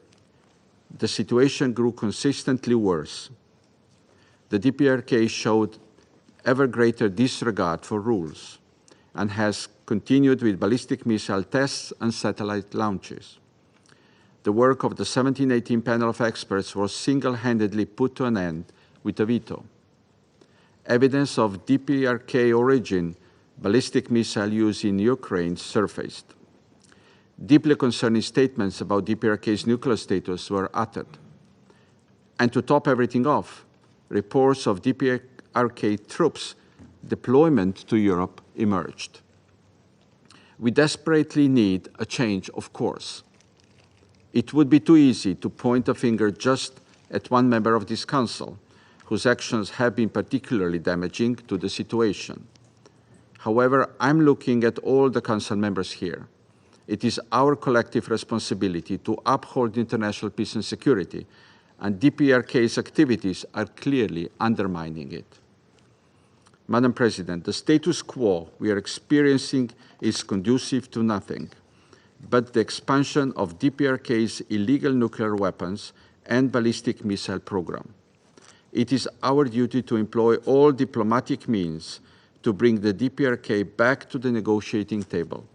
the situation grew consistently worse. The DPRK showed ever greater disregard for rules and has continued with ballistic missile tests and satellite launches. The work of the 1718 panel of experts was single-handedly put to an end with a veto. Evidence of DPRK origin ballistic missile use in Ukraine surfaced. Deeply concerning statements about DPRK's nuclear status were uttered. And to top everything off, reports of DPRK troops' deployment to Europe emerged. We desperately need a change of course. It would be too easy to point a finger just at one member of this Council, whose actions have been particularly damaging to the situation. However, I'm looking at all the Council members here. It is our collective responsibility to uphold international peace and security, and DPRK's activities are clearly undermining it. Madam President, the status quo we are experiencing is conducive to nothing but the expansion of DPRK's illegal nuclear weapons and ballistic missile program. It is our duty to employ all diplomatic means to bring the DPRK back to the negotiating table.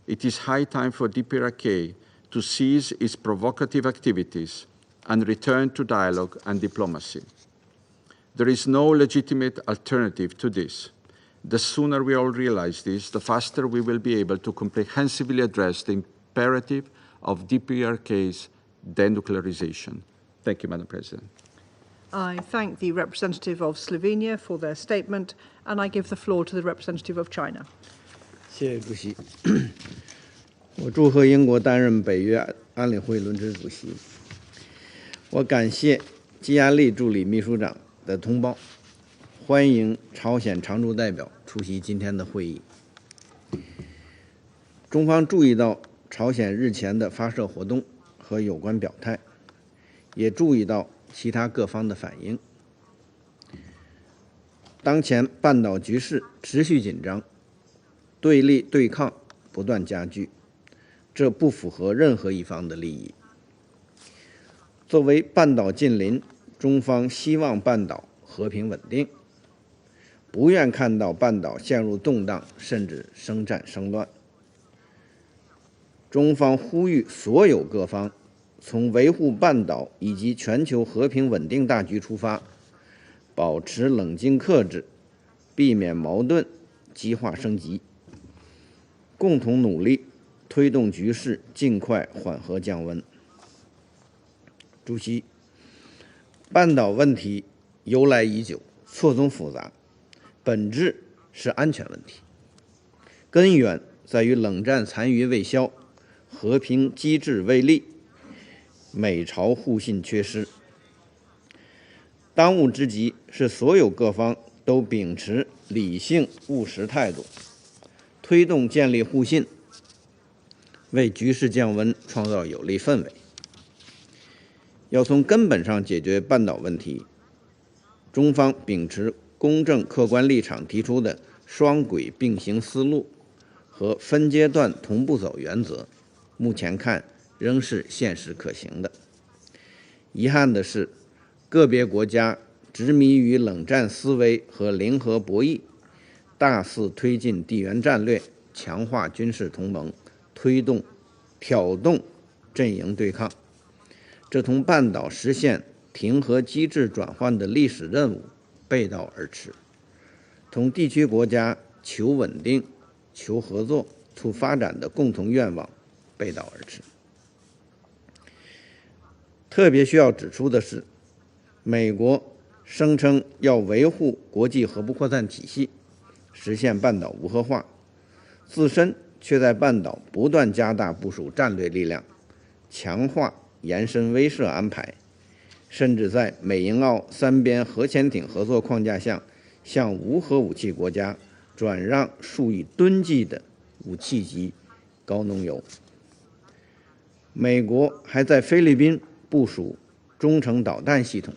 It is high time for DPRK to cease its provocative activities and return to dialogue and diplomacy. There is no legitimate alternative to this. The sooner we all realize this, the faster we will be able to comprehensively address the imperative of DPRK's denuclearization. Thank you, Madam President. I thank the representative of Slovenia for their statement, and I give the floor to the representative of China. 谢谢主席。我祝贺英国担任北约安理会轮值主席。我感谢基亚利助理秘书长的通报，欢迎朝鲜常驻代表出席今天的会议。中方注意到朝鲜日前的发射活动和有关表态，也注意到其他各方的反应。当前半岛局势持续紧张，对立对抗不断加剧，这不符合任何一方的利益。作为半岛近邻，中方希望半岛和平稳定，不愿看到半岛陷入动荡甚至生战生乱。中方呼吁所有各方从维护半岛以及全球和平稳定大局出发，保持冷静克制，避免矛盾激化升级，共同努力推动局势尽快缓和降温。主席，半岛问题由来已久，错综复杂，本质是安全问题，根源在于冷战残余未消，和平机制未立，美朝互信缺失。当务之急是所有各方都秉持理性务实态度，推动建立互信，为局势降温创造有利氛围。要从根本上解决半岛问题，中方秉持公正客观立场提出的双轨并行思路和分阶段同步走原则，目前看仍是现实可行的。遗憾的是，个别国家执迷于冷战思维和零和博弈，大肆推进地缘战略，强化军事同盟，挑动阵营对抗，这同半岛实现停核机制转换的历史任务背道而驰，同地区国家求稳定、求合作、促发展的共同愿望背道而驰。特别需要指出的是，美国声称要维护国际核不扩散体系，实现半岛无核化，自身却在半岛不断加大部署战略力量，强化延伸威慑安排，甚至在美英澳三边核潜艇合作框架下，向无核武器国家转让数以吨计的武器级高浓油。美国还在菲律宾部署中程导弹系统，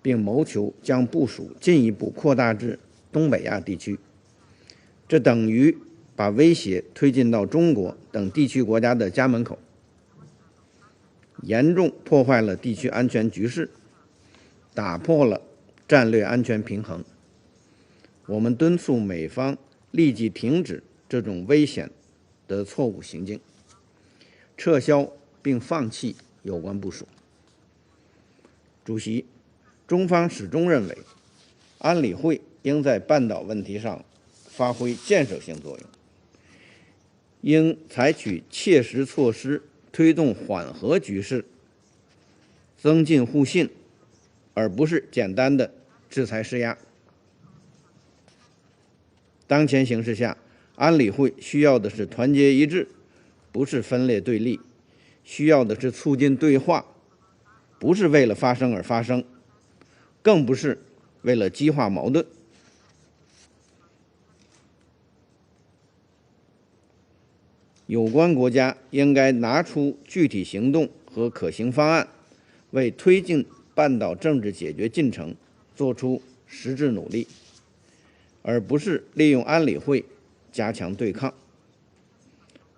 并谋求将部署进一步扩大至东北亚地区，这等于把威胁推进到中国等地区国家的家门口，严重破坏了地区安全局势，打破了战略安全平衡。我们敦促美方立即停止这种危险的错误行径，撤销并放弃有关部署。主席，中方始终认为，安理会应在半岛问题上发挥建设性作用，应采取切实措施推动缓和局势，增进互信，而不是简单的制裁施压。当前形势下，安理会需要的是团结一致，不是分裂对立；需要的是促进对话，不是为了发生而发生，更不是为了激化矛盾。有关国家应该拿出具体行动和可行方案，为推进半岛政治解决进程做出实质努力，而不是利用安理会加强对抗。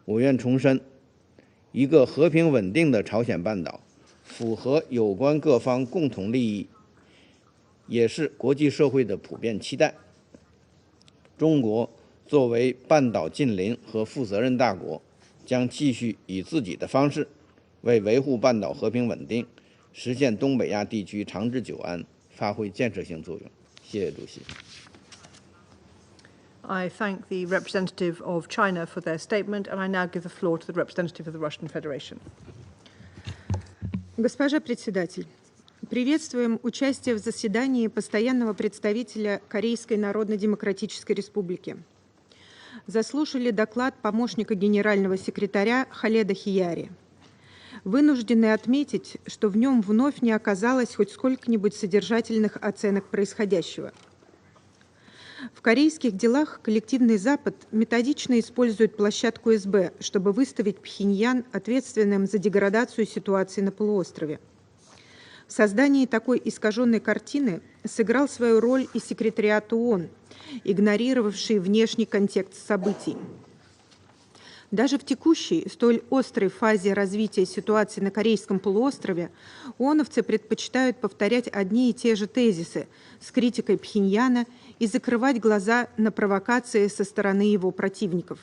我愿重申，一个和平稳定的朝鲜半岛符合有关各方共同利益，也是国际社会的普遍期待。中国作为半岛近邻和负责任大国，将继续以自己的方式为维护半岛和平稳定、实现东北亚地区长治久安发挥建设性作用。谢谢主席。I thank the representative of China for their statement, and I now give the floor to the representative of the Russian Federation. Госпожа председатель, приветствуем участие в заседании постоянного представителя Корейской Народно-Демократической Республики. Заслушали доклад помощника генерального секретаря Халеда Хияри. Вынуждены отметить, что в нем вновь не оказалось хоть сколько-нибудь содержательных оценок происходящего. В корейских делах коллективный Запад методично использует площадку СБ, чтобы выставить Пхеньян ответственным за деградацию ситуации на полуострове. В создании такой искаженной картины сыграл свою роль и секретариат ООН, игнорировавший внешний контекст событий. Даже в текущей, столь острой фазе развития ситуации на Корейском полуострове ООНовцы предпочитают повторять одни и те же тезисы с критикой Пхеньяна и закрывать глаза на провокации со стороны его противников.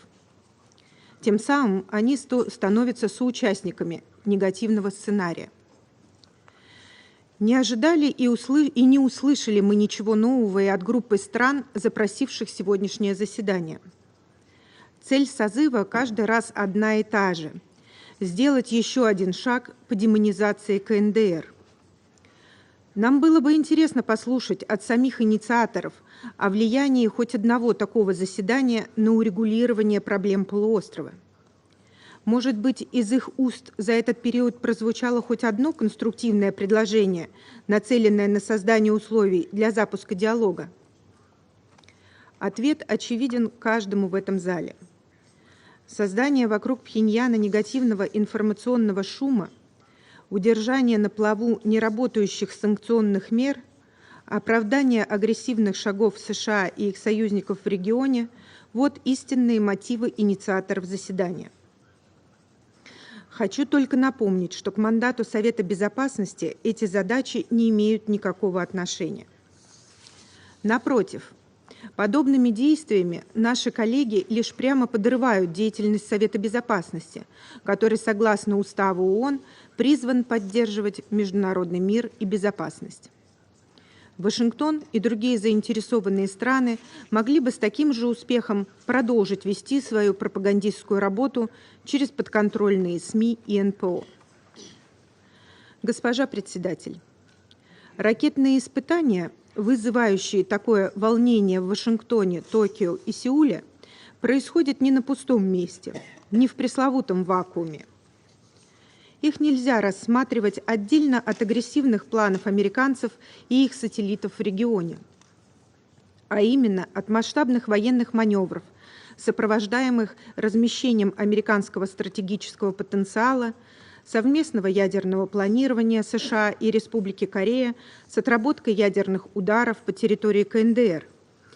Тем самым они становятся соучастниками негативного сценария. Не ожидали и не услышали мы ничего нового и от группы стран, запросивших сегодняшнее заседание. Цель созыва каждый раз одна и та же – сделать еще один шаг по демонизации КНДР. Нам было бы интересно послушать от самих инициаторов о влиянии хоть одного такого заседания на урегулирование проблем полуострова. Может быть, из их уст за этот период прозвучало хоть одно конструктивное предложение, нацеленное на создание условий для запуска диалога? Ответ очевиден каждому в этом зале. Создание вокруг Пхеньяна негативного информационного шума, удержание на плаву неработающих санкционных мер, оправдание агрессивных шагов США и их союзников в регионе – вот истинные мотивы инициаторов заседания. Хочу только напомнить, что к мандату Совета Безопасности эти задачи не имеют никакого отношения. Напротив, подобными действиями наши коллеги лишь прямо подрывают деятельность Совета Безопасности, который, согласно Уставу ООН, призван поддерживать международный мир и безопасность. Вашингтон и другие заинтересованные страны могли бы с таким же успехом продолжить вести свою пропагандистскую работу через подконтрольные СМИ и НПО. Госпожа председатель, ракетные испытания, вызывающие такое волнение в Вашингтоне, Токио и Сеуле, происходят не на пустом месте, не в пресловутом вакууме. Их нельзя рассматривать отдельно от агрессивных планов американцев и их сателлитов в регионе, а именно от масштабных военных маневров, сопровождаемых размещением американского стратегического потенциала, совместного ядерного планирования США и Республики Корея с отработкой ядерных ударов по территории КНДР,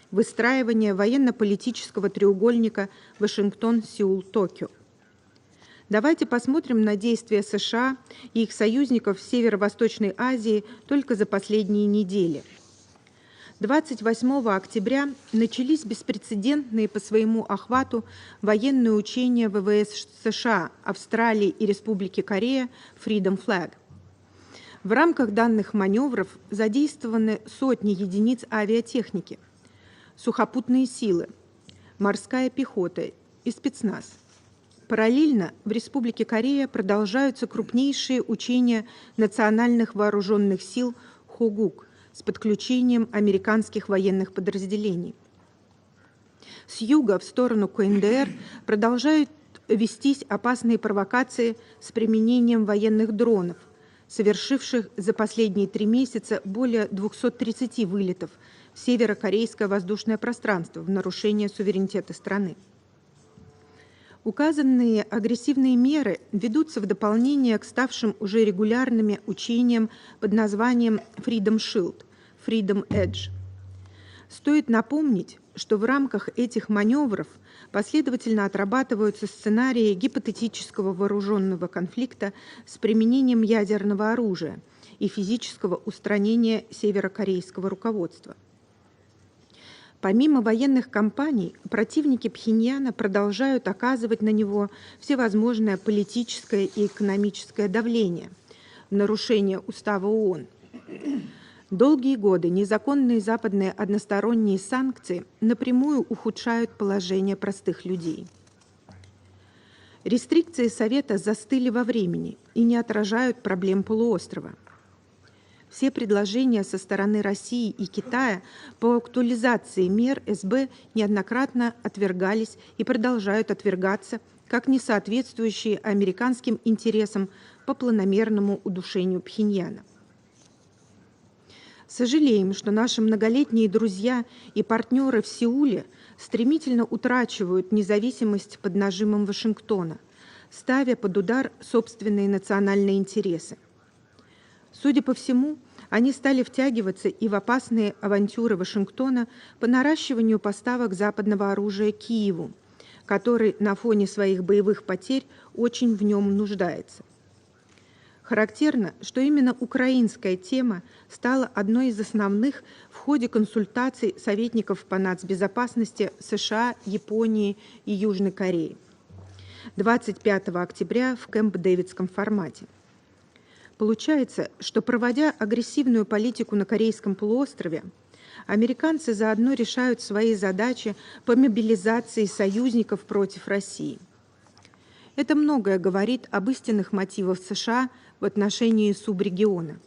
выстраивание военно-политического треугольника Вашингтон-Сеул-Токио. Давайте посмотрим на действия США и их союзников в Северо-Восточной Азии только за последние недели. 28 октября начались беспрецедентные по своему охвату военные учения ВВС США, Австралии и Республики Корея Freedom Flag. В рамках данных маневров задействованы сотни единиц авиатехники, сухопутные силы, морская пехота и спецназ. Параллельно в Республике Корея продолжаются крупнейшие учения национальных вооруженных сил ХОГУК с подключением американских военных подразделений. С юга в сторону КНДР продолжают вестись опасные провокации с применением военных дронов, совершивших за последние 3 месяца более 230 вылетов в северокорейское воздушное пространство в нарушение суверенитета страны. Указанные агрессивные меры ведутся в дополнение к ставшим уже регулярными учениям под названием Freedom Shield, Freedom Edge. Стоит напомнить, что в рамках этих маневров последовательно отрабатываются сценарии гипотетического вооруженного конфликта с применением ядерного оружия и физического устранения северокорейского руководства. Помимо военных кампаний, противники Пхеньяна продолжают оказывать на него всевозможное политическое и экономическое давление в нарушение Устава ООН. Долгие годы незаконные западные односторонние санкции напрямую ухудшают положение простых людей. Рестрикции Совета застыли во времени и не отражают проблем полуострова. Все предложения со стороны России и Китая по актуализации мер СБ неоднократно отвергались и продолжают отвергаться как не соответствующие американским интересам по планомерному удушению Пхеньяна. Сожалеем, что наши многолетние друзья и партнеры в Сеуле стремительно утрачивают независимость под нажимом Вашингтона, ставя под удар собственные национальные интересы. Судя по всему, они стали втягиваться и в опасные авантюры Вашингтона по наращиванию поставок западного оружия Киеву, который на фоне своих боевых потерь очень в нем нуждается. Характерно, что именно украинская тема стала одной из основных в ходе консультаций советников по нацбезопасности США, Японии и Южной Кореи 25 октября в Кэмп-Дэвидском формате. Получается, что, проводя агрессивную политику на Корейском полуострове, американцы заодно решают свои задачи по мобилизации союзников против России. Это многое говорит об истинных мотивах США в отношении субрегиона.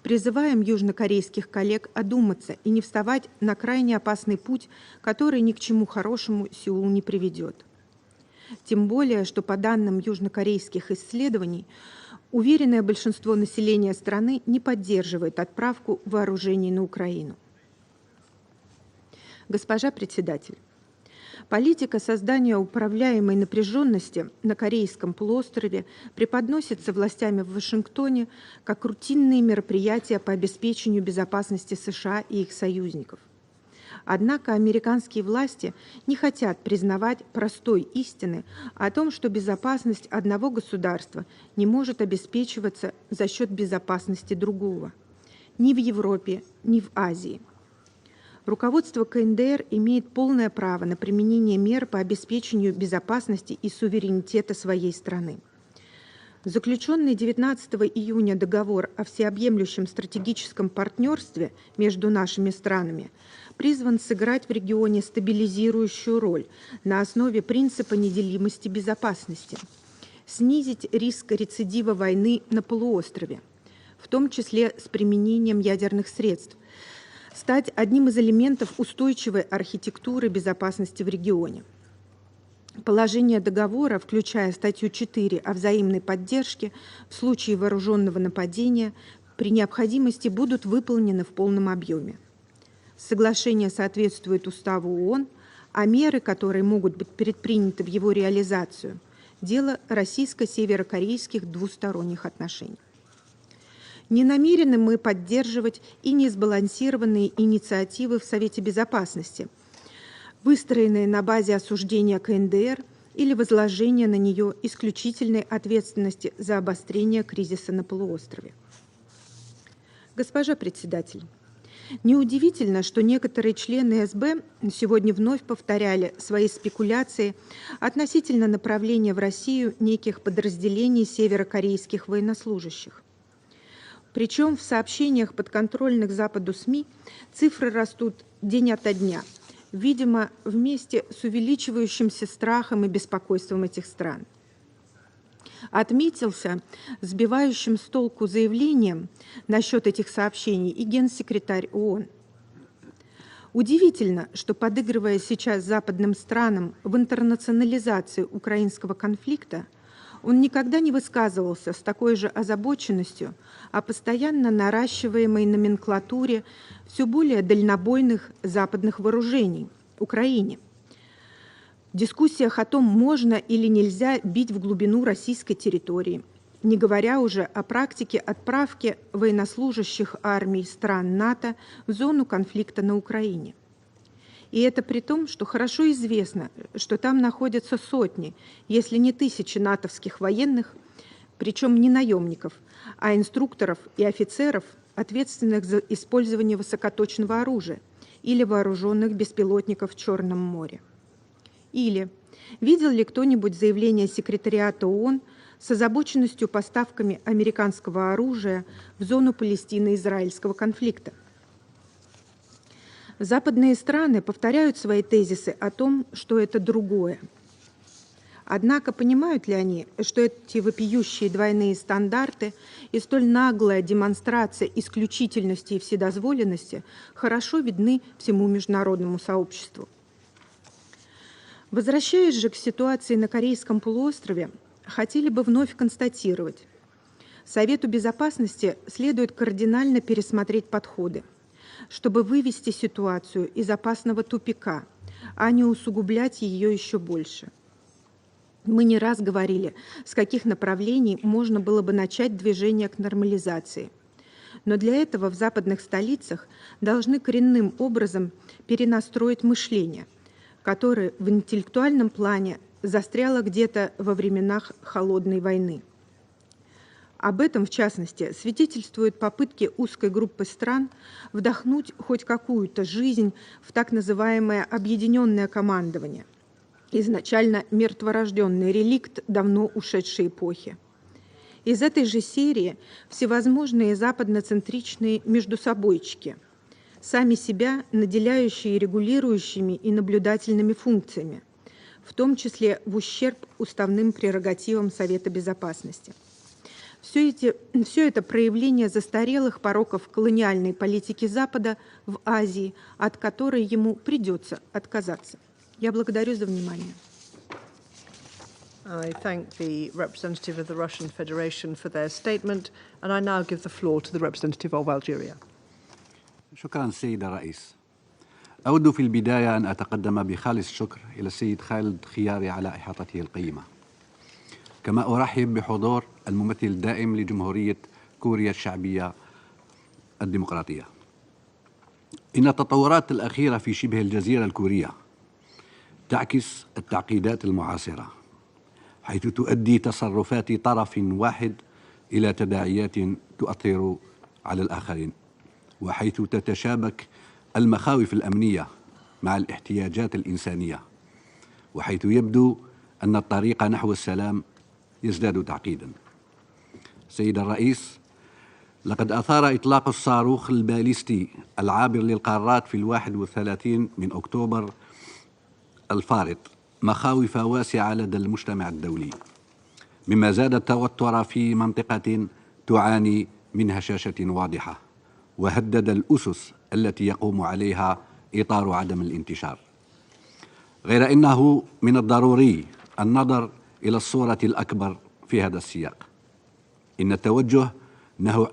Призываем южнокорейских коллег одуматься и не вставать на крайне опасный путь, который ни к чему хорошему Сеул не приведет. Тем более, что по данным южнокорейских исследований, уверенное большинство населения страны не поддерживает отправку вооружений на Украину. Госпожа председатель, политика создания управляемой напряженности на Корейском полуострове преподносится властями в Вашингтоне как рутинные мероприятия по обеспечению безопасности США и их союзников. Однако американские власти не хотят признавать простой истины о том, что безопасность одного государства не может обеспечиваться за счет безопасности другого. Ни в Европе, ни в Азии. Руководство КНДР имеет полное право на применение мер по обеспечению безопасности и суверенитета своей страны. Заключенный 19 июня договор о всеобъемлющем стратегическом партнерстве между нашими странами призван сыграть в регионе стабилизирующую роль на основе принципа неделимости безопасности, снизить риск рецидива войны на полуострове, в том числе с применением ядерных средств, стать одним из элементов устойчивой архитектуры безопасности в регионе. Положения договора, включая статью 4 о взаимной поддержке в случае вооруженного нападения, при необходимости будут выполнены в полном объеме. Соглашение соответствует Уставу ООН, а меры, которые могут быть предприняты в его реализацию, дело российско-северокорейских двусторонних отношений. Не намерены мы поддерживать и несбалансированные инициативы в Совете Безопасности, выстроенные на базе осуждения КНДР или возложения на нее исключительной ответственности за обострение кризиса на полуострове. Госпожа председатель, неудивительно, что некоторые члены СБ сегодня вновь повторяли свои спекуляции относительно направления в Россию неких подразделений северокорейских военнослужащих. Причем в сообщениях подконтрольных Западу СМИ цифры растут день ото дня, видимо, вместе с увеличивающимся страхом и беспокойством этих стран. Отметился сбивающим с толку заявлением насчет этих сообщений и генсекретарь ООН. Удивительно, что, подыгрывая сейчас западным странам в интернационализации украинского конфликта, он никогда не высказывался с такой же озабоченностью о постоянно наращиваемой номенклатуре все более дальнобойных западных вооружений Украине. В дискуссиях о том, можно или нельзя бить в глубину российской территории, не говоря уже о практике отправки военнослужащих армий стран НАТО в зону конфликта на Украине. И это при том, что хорошо известно, что там находятся сотни, если не тысячи натовских военных, причем не наемников, а инструкторов и офицеров, ответственных за использование высокоточного оружия или вооруженных беспилотников в Черном море. Или видел ли кто-нибудь заявление секретариата ООН с озабоченностью поставками американского оружия в зону Палестино-израильского конфликта? Западные страны повторяют свои тезисы о том, что это другое. Однако понимают ли они, что эти вопиющие двойные стандарты и столь наглая демонстрация исключительности и вседозволенности хорошо видны всему международному сообществу? Возвращаясь же к ситуации на Корейском полуострове, хотели бы вновь констатировать, Совету Безопасности следует кардинально пересмотреть подходы, чтобы вывести ситуацию из опасного тупика, а не усугублять ее еще больше. Мы не раз говорили, с каких направлений можно было бы начать движение к нормализации. Но для этого в западных столицах должны коренным образом перенастроить мышление, которое в интеллектуальном плане застряло где-то во временах холодной войны. Об этом, в частности, свидетельствуют попытки узкой группы стран вдохнуть хоть какую-то жизнь в так называемое объединенное командование, изначально мертворожденный реликт давно ушедшей эпохи. Из этой же серии всевозможные западноцентричные междусобойчики, сами себя наделяющие регулирующими и наблюдательными функциями, в том числе в ущерб уставным прерогативам Совета Безопасности. Все это проявление застарелых пороков колониальной политики Запада в Азии, от которой ему придется отказаться. Я благодарю за внимание. I thank the representative of the Russian Federation for their statement, and I now give the floor to the representative of Algeria. شكرا سيد الرئيس. أود في البداية أن أتقدم بخالص الشكر إلى السيد خالد خياري على إحاطته القيمة. كما أرحب بحضور الممثل الدائم لجمهورية كوريا الشعبية الديمقراطية. إن التطورات الأخيرة في شبه الجزيرة الكورية تعكس التعقيدات المعاصرة، حيث تؤدي تصرفات طرف واحد إلى تداعيات تؤثر على الآخرين، وحيث تتشابك المخاوف الأمنية مع الاحتياجات الإنسانية، وحيث يبدو أن الطريق نحو السلام يزداد تعقيدا. سيد الرئيس، لقد أثار إطلاق الصاروخ الباليستي العابر للقارات في 31 من أكتوبر الفارط مخاوف واسعة لدى المجتمع الدولي، مما زاد التوتر في منطقة تعاني من هشاشة واضحة، وهدد الأسس التي يقوم عليها إطار عدم الانتشار. غير أنه من الضروري النظر إلى الصورة الأكبر في هذا السياق. إن التوجه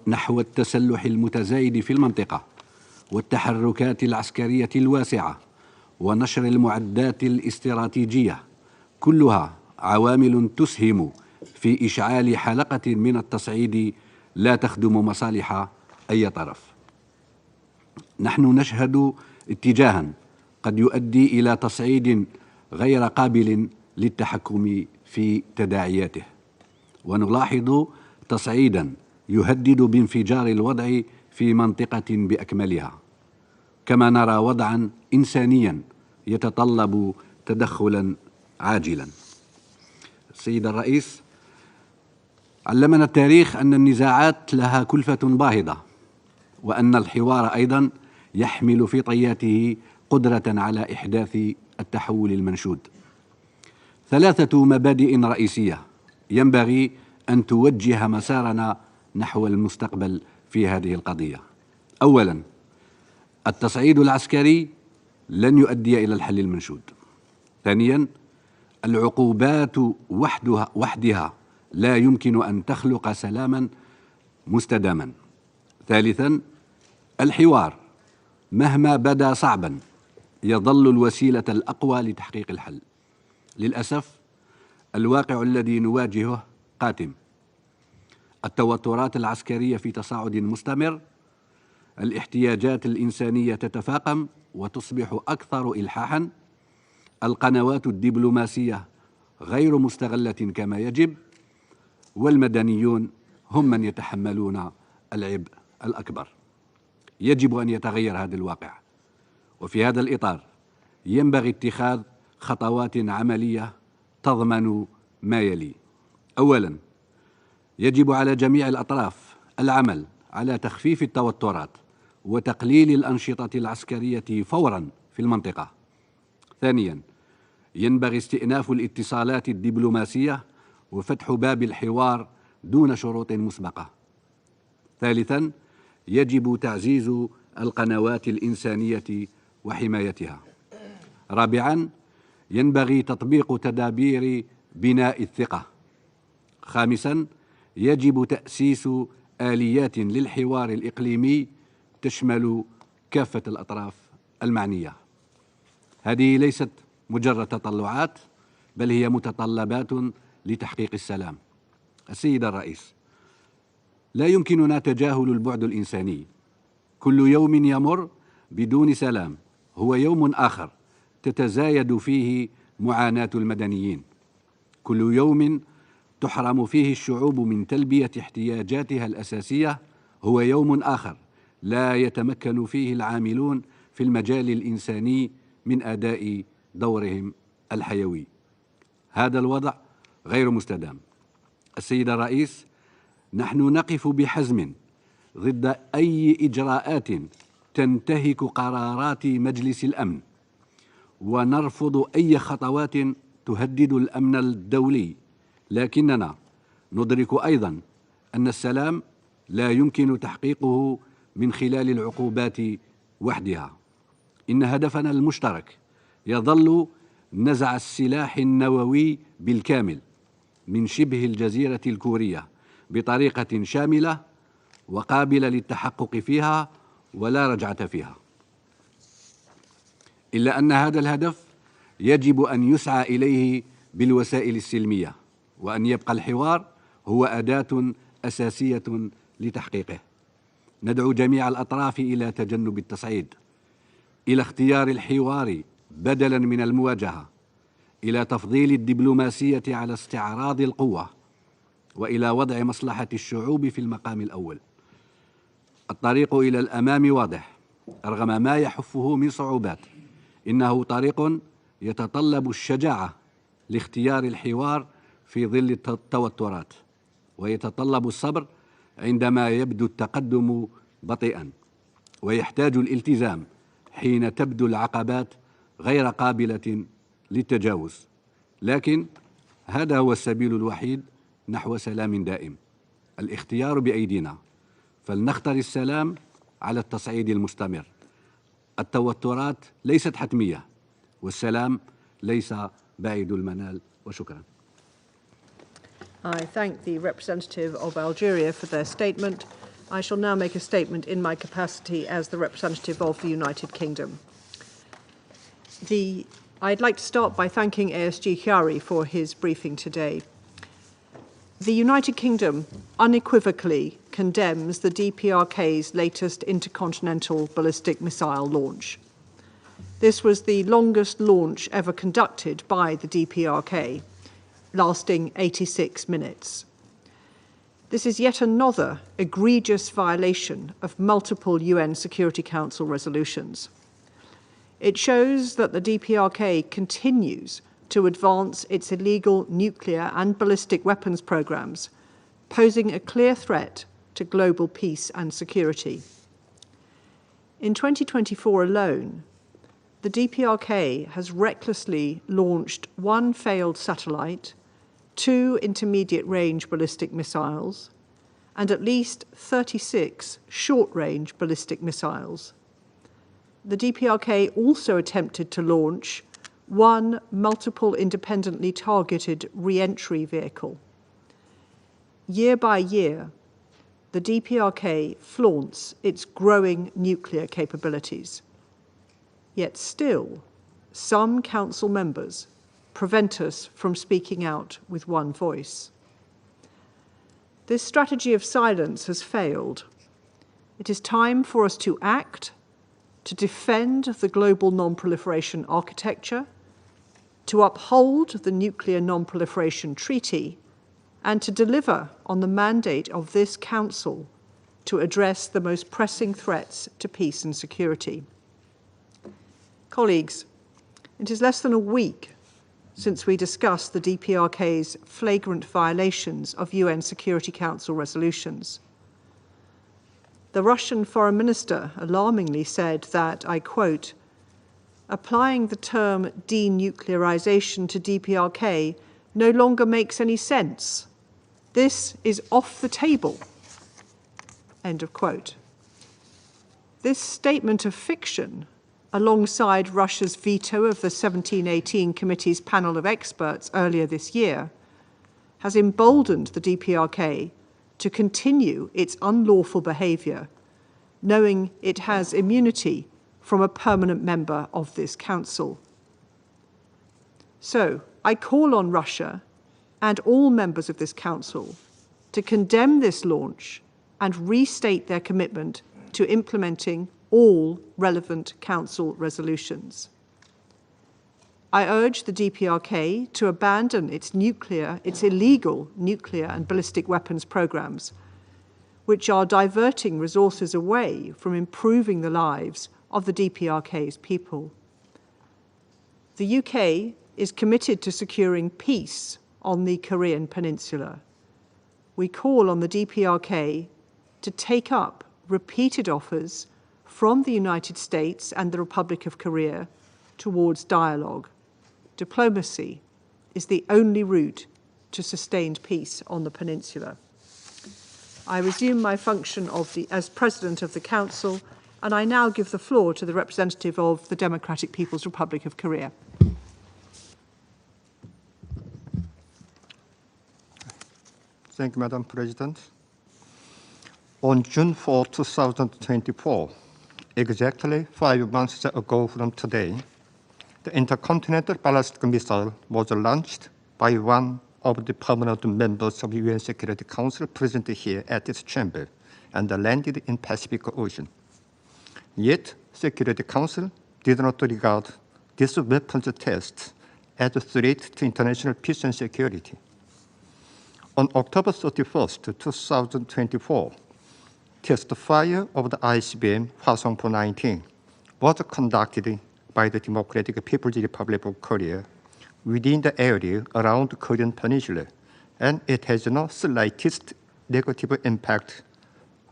نحو التسلح المتزايد في المنطقة والتحركات العسكرية الواسعة ونشر المعدات الاستراتيجية كلها عوامل تسهم في إشعال حلقة من التصعيد لا تخدم مصالح أي طرف. نحن نشهد اتجاها قد يؤدي إلى تصعيد غير قابل للتحكم في تداعياته، ونلاحظ تصعيدا يهدد بانفجار الوضع في منطقة بأكملها، كما نرى وضعا إنسانيا يتطلب تدخلا عاجلا. سيد الرئيس، علمنا التاريخ أن النزاعات لها كلفة باهظة، وأن الحوار أيضا يحمل في طياته قدرة على إحداث التحول المنشود. 3 مبادئ رئيسية ينبغي أن توجه مسارنا نحو المستقبل في هذه القضية. أولا، التصعيد العسكري لن يؤدي إلى الحل المنشود. ثانيا، العقوبات وحدها لا يمكن أن تخلق سلاما مستداما. ثالثا، الحوار مهما بدا صعبا يظل الوسيلة الأقوى لتحقيق الحل. للأسف الواقع الذي نواجهه قاتم. التوترات العسكرية في تصاعد مستمر، الاحتياجات الإنسانية تتفاقم وتصبح أكثر إلحاحا، القنوات الدبلوماسية غير مستغلة كما يجب، والمدنيون هم من يتحملون العبء الأكبر. يجب أن يتغير هذا الواقع، وفي هذا الإطار ينبغي اتخاذ خطوات عملية تضمن ما يلي. أولا، يجب على جميع الأطراف العمل على تخفيف التوترات وتقليل الأنشطة العسكرية فورا في المنطقة. ثانيا، ينبغي استئناف الاتصالات الدبلوماسية وفتح باب الحوار دون شروط مسبقة. ثالثا، يجب تعزيز القنوات الإنسانية وحمايتها. رابعا، ينبغي تطبيق تدابير بناء الثقة. خامسا، يجب تأسيس آليات للحوار الإقليمي تشمل كافة الأطراف المعنية. هذه ليست مجرد تطلعات، بل هي متطلبات لتحقيق السلام. السيد الرئيس، لا يمكننا تجاهل البعد الإنساني. كل يوم يمر بدون سلام هو يوم آخر تتزايد فيه معاناة المدنيين. كل يوم تحرم فيه الشعوب من تلبية احتياجاتها الأساسية هو يوم آخر لا يتمكن فيه العاملون في المجال الإنساني من أداء دورهم الحيوي. هذا الوضع غير مستدام. السيد الرئيس، نحن نقف بحزم ضد أي إجراءات تنتهك قرارات مجلس الأمن، ونرفض أي خطوات تهدد الأمن الدولي، لكننا ندرك أيضا أن السلام لا يمكن تحقيقه من خلال العقوبات وحدها. إن هدفنا المشترك يظل نزع السلاح النووي بالكامل من شبه الجزيرة الكورية بطريقة شاملة وقابلة للتحقق فيها ولا رجعة فيها. إلا أن هذا الهدف يجب أن يسعى إليه بالوسائل السلمية، وأن يبقى الحوار هو أداة أساسية لتحقيقه. ندعو جميع الأطراف إلى تجنب التصعيد، إلى اختيار الحوار بدلاً من المواجهة، إلى تفضيل الدبلوماسية على استعراض القوة، وإلى وضع مصلحة الشعوب في المقام الأول. الطريق إلى الأمام واضح رغم ما يحفه من صعوبات. إنه طريق يتطلب الشجاعة لاختيار الحوار في ظل التوترات، ويتطلب الصبر عندما يبدو التقدم بطيئا، ويحتاج الالتزام حين تبدو العقبات غير قابلة للتجاوز، لكن هذا هو السبيل الوحيد نحو سلام دائم. الاختيار بأيدينا، فلنختر السلام على التصعيد المستمر. التوترات ليست حتمية، والسلام ليس بعيد المنال. وشكرا. I thank the representative of Algeria for their statement. I shall now make a statement in my capacity as the representative of the United Kingdom. I'd like to start by thanking ASG Chiari for his briefing today. The United Kingdom unequivocally condemns the DPRK's latest intercontinental ballistic missile launch. This was the longest launch ever conducted by the DPRK, lasting 86 minutes. This is yet another egregious violation of multiple UN Security Council resolutions. It shows that the DPRK continues to advance its illegal nuclear and ballistic weapons programs, posing a clear threat to global peace and security. In 2024 alone, the DPRK has recklessly launched 1 failed satellite, 2 intermediate-range ballistic missiles, and at least 36 short-range ballistic missiles. The DPRK also attempted to launch 1 multiple independently targeted re-entry vehicle. Year by year, the DPRK flaunts its growing nuclear capabilities. Yet still, some council members prevent us from speaking out with one voice. This strategy of silence has failed. It is time for us to act, to defend the global non-proliferation architecture, to uphold the Nuclear Non-Proliferation Treaty, and to deliver on the mandate of this Council to address the most pressing threats to peace and security. Colleagues, it is less than a week since we discussed the DPRK's flagrant violations of UN Security Council resolutions. The Russian Foreign Minister alarmingly said that, I quote, "Applying the term denuclearization to DPRK no longer makes any sense. This is off the table." End of quote. This statement of fiction, alongside Russia's veto of the 1718 Committee's panel of experts earlier this year, has emboldened the DPRK to continue its unlawful behaviour, knowing it has immunity from a permanent member of this Council. So, I call on Russia and all members of this Council to condemn this launch and restate their commitment to implementing all relevant Council resolutions. I urge the DPRK to abandon its illegal nuclear and ballistic weapons programs, which are diverting resources away from improving the lives of the DPRK's people. The UK is committed to securing peace on the Korean Peninsula. We call on the DPRK to take up repeated offers from the United States and the Republic of Korea towards dialogue. Diplomacy is the only route to sustained peace on the peninsula. I resume my function as President of the Council, and I now give the floor to the representative of the Democratic People's Republic of Korea. Thank you, Madam President. On June 4, 2024, exactly 5 months ago from today, the Intercontinental Ballistic Missile was launched by one of the permanent members of the UN Security Council present here at this chamber and landed in Pacific Ocean. Yet, Security Council did not regard this weapons test as a threat to international peace and security. On October 31st, 2024, test fire of the ICBM Hwasong 19 was conducted by the Democratic People's Republic of Korea within the area around the Korean Peninsula and it has no slightest negative impact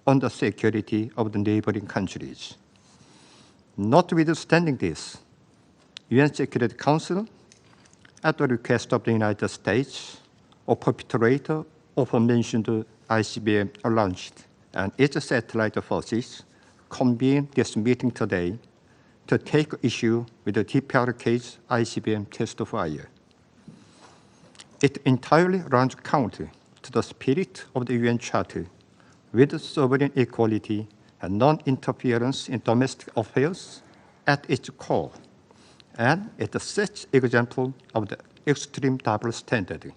on the security of the neighboring countries. Notwithstanding this, UN Security Council, at the request of the United States, a perpetrator of mentioned ICBM launched and its satellite forces convened this meeting today to take issue with the DPRK's ICBM test fire. It entirely runs counter to the spirit of the UN Charter with sovereign equality and non-interference in domestic affairs at its core, and it sets example of the extreme double standard.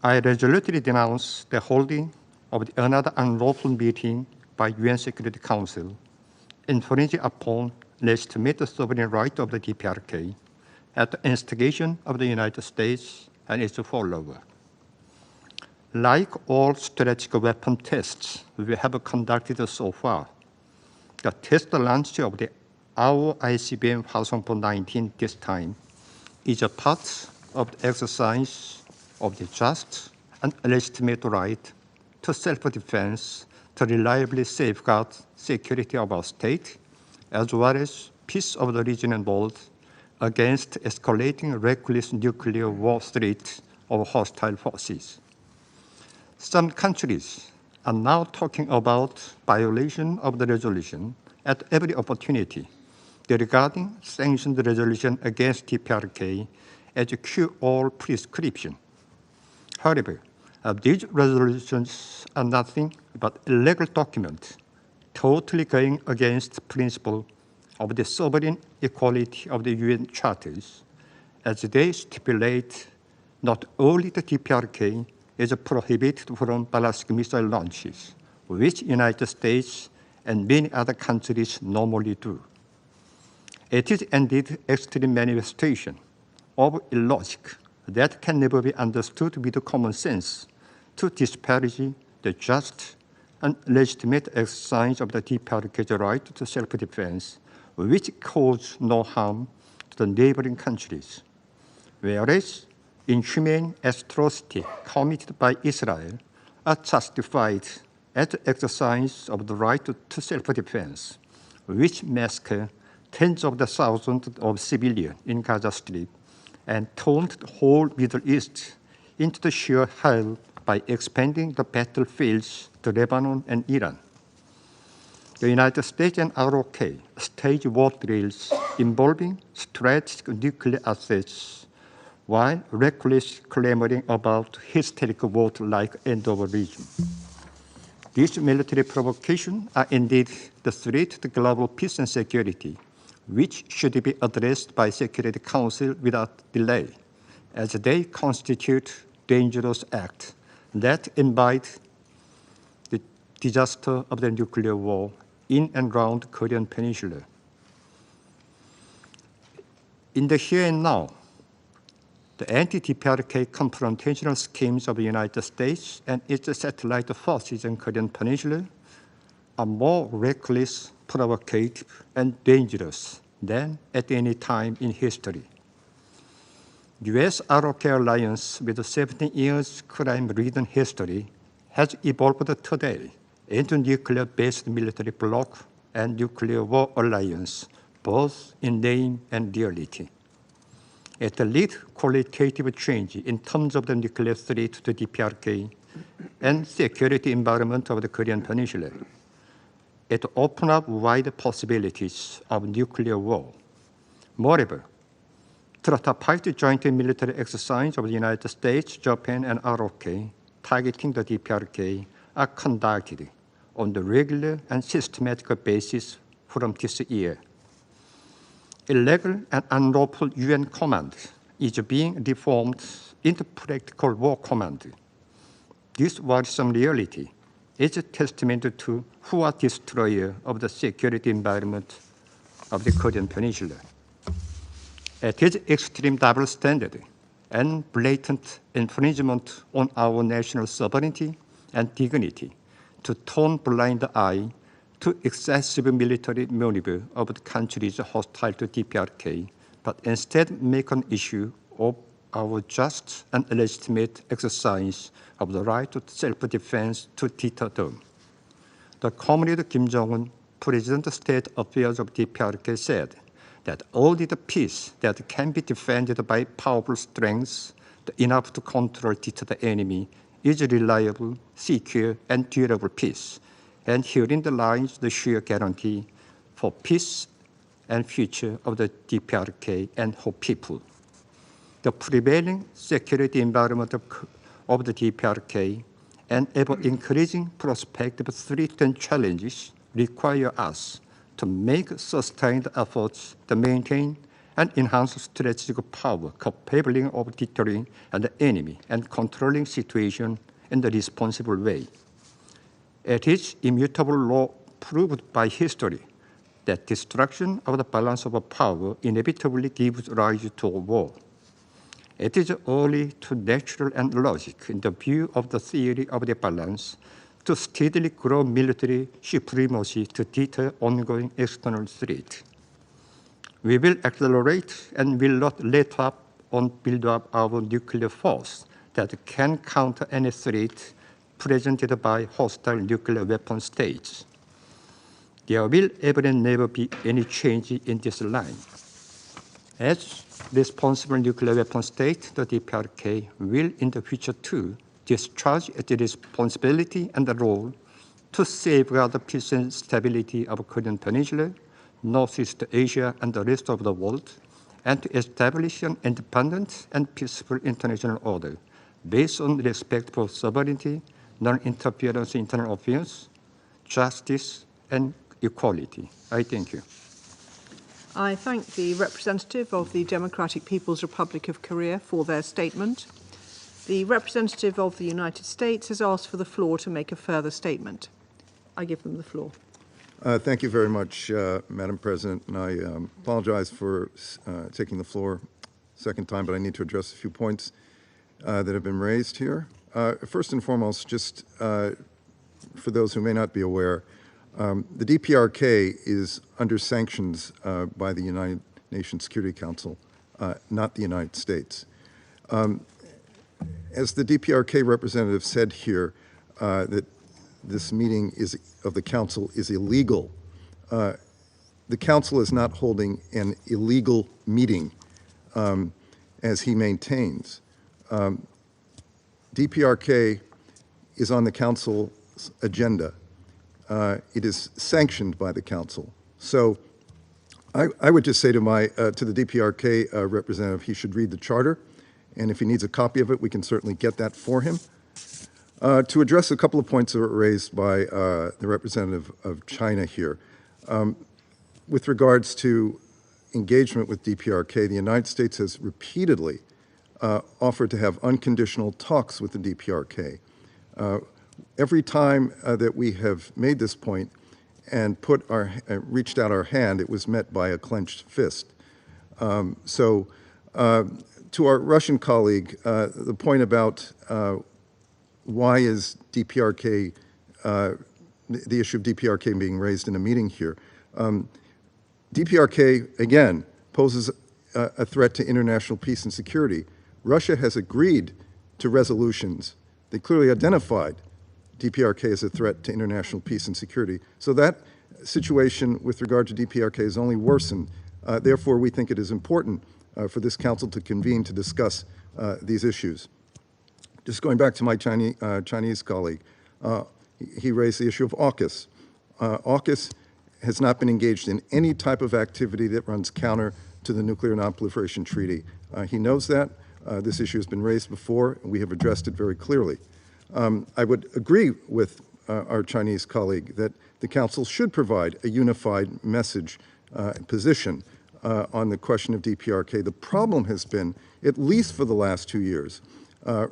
I resolutely denounce the holding of another unlawful meeting by UN Security Council, infringing upon legitimate sovereign right of the DPRK at the instigation of the United States and its followers. Like all strategic weapon tests we have conducted so far, the test launch of our ICBM Hwasong-19 this time is a part of the exercise of the just and legitimate right to self-defense to reliably safeguard security of our state, as well as peace of the region involved against escalating reckless nuclear war threat of hostile forces. Some countries are now talking about violation of the resolution at every opportunity regarding sanctioned resolution against DPRK as a cure-all prescription. However, these resolutions are nothing but a legal document totally going against the principle of the sovereign equality of the UN charters, as they stipulate not only the DPRK is prohibited from ballistic missile launches, which the United States and many other countries normally do. It is indeed extreme manifestation of illogic that can never be understood with common sense to disparage the just and legitimate exercise of the DPRK's right to self-defense, which cause no harm to the neighboring countries, whereas inhumane atrocity committed by Israel are justified as the exercise of the right to self-defense, which massacre tens of thousands of civilians in Gaza Strip and turned the whole Middle East into the sheer hell by expanding the battlefields to Lebanon and Iran. The United States and ROK stage war drills involving strategic nuclear assets while recklessly clamoring about hysterical vote like end of a region. These military provocations are indeed the threat to global peace and security, which should be addressed by Security Council without delay, as they constitute dangerous acts that invite the disaster of the nuclear war in and around the Korean Peninsula. In the here and now, the anti-DPRK confrontational schemes of the United States and its satellite forces in Korean Peninsula are more reckless, provocative, and dangerous than at any time in history. US-ROK alliance with a 17 years crime-ridden history has evolved today into nuclear-based military bloc and nuclear war alliance, both in name and reality. It leads qualitative change in terms of the nuclear threat to the DPRK and security environment of the Korean Peninsula. It opens up wide possibilities of nuclear war. Moreover, tripartite joint military exercise of the United States, Japan, and ROK targeting the DPRK are conducted on the regular and systematic basis from this year. Illegal and unlawful UN command is being deformed into practical war command. This worrisome reality is a testament to who are destroyer of the security environment of the Korean Peninsula. It is extreme double standard and blatant infringement on our national sovereignty and dignity to turn blind eye to excessive military maneuver of the countries hostile to DPRK, but instead make an issue of our just and legitimate exercise of the right to self-defense to deter them. The Comrade Kim Jong-un, President of State Affairs of DPRK, said that only the peace that can be defended by powerful strengths enough to control deter the enemy is reliable, secure, and durable peace, and herein lies the sure guarantee for peace and future of the DPRK and her people. The prevailing security environment of the DPRK and ever-increasing prospective threats and challenges require us to make sustained efforts to maintain and enhance strategic power capable of deterring an enemy and controlling situation in the responsible way. It is immutable law proved by history that destruction of the balance of power inevitably gives rise to a war. It is only to natural and logic in the view of the theory of the balance to steadily grow military supremacy to deter ongoing external threat. We will accelerate and will not let up on build up our nuclear force that can counter any threat presented by hostile nuclear weapon states. There will ever and never be any change in this line. As responsible nuclear weapon state, the DPRK will in the future too discharge its responsibility and the role to safeguard the peace and stability of Korean Peninsula, Northeast Asia, and the rest of the world, and to establish an independent and peaceful international order based on respect for sovereignty, non-interference in internal affairs, justice, and equality. I thank you. I thank the representative of the Democratic People's Republic of Korea for their statement. The representative of the United States has asked for the floor to make a further statement. I give them the floor. Thank you very much, Madam President, and I apologize for taking the floor second time, but I need to address a few points that have been raised here. First and foremost, just for those who may not be aware, the DPRK is under sanctions by the United Nations Security Council, not the United States. As the DPRK representative said here, that this meeting of the Council is illegal. The Council is not holding an illegal meeting, as he maintains. DPRK is on the Council's agenda. It is sanctioned by the Council. So I would just say to the DPRK representative, he should read the charter, and if he needs a copy of it, we can certainly get that for him. To address a couple of points that were raised by the representative of China here. With regards to engagement with DPRK, the United States has repeatedly offered to have unconditional talks with the DPRK. Every time that we have made this point and reached out our hand, it was met by a clenched fist. To our Russian colleague, the point about why is DPRK, the issue of DPRK being raised in a meeting here. DPRK, again, poses a threat to international peace and security. Russia has agreed to resolutions. They clearly identified DPRK as a threat to international peace and security. So that situation with regard to DPRK is only worsened. Therefore, we think it is important for this council to convene to discuss these issues. Just going back to my Chinese colleague, he raised the issue of AUKUS. AUKUS has not been engaged in any type of activity that runs counter to the Nuclear Non-Proliferation Treaty. He knows that. This issue has been raised before, and we have addressed it very clearly. I would agree with our Chinese colleague that the Council should provide a unified message position on the question of DPRK. The problem has been, at least for the last 2 years,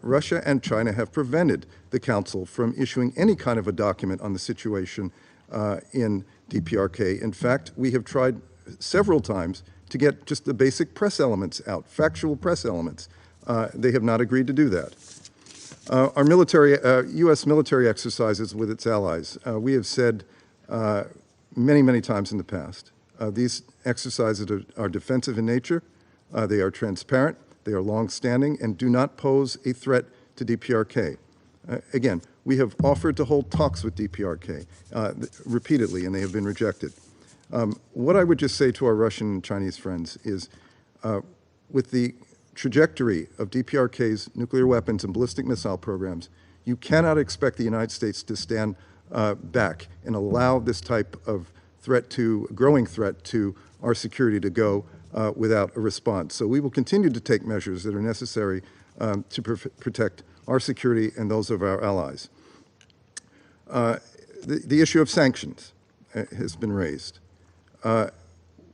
Russia and China have prevented the Council from issuing any kind of a document on the situation in DPRK. In fact, we have tried several times to get just the basic press elements out, factual press elements. They have not agreed to do that. Our U.S. military exercises with its allies, we have said many, many times in the past, these exercises are defensive in nature, they are transparent, They are long-standing and do not pose a threat to DPRK. Again, we have offered to hold talks with DPRK repeatedly, and they have been rejected. What I would just say to our Russian and Chinese friends is, with the trajectory of DPRK's nuclear weapons and ballistic missile programs, you cannot expect the United States to stand back and allow this type of growing threat to our security to go without a response. So we will continue to take measures that are necessary to protect our security and those of our allies. The issue of sanctions has been raised.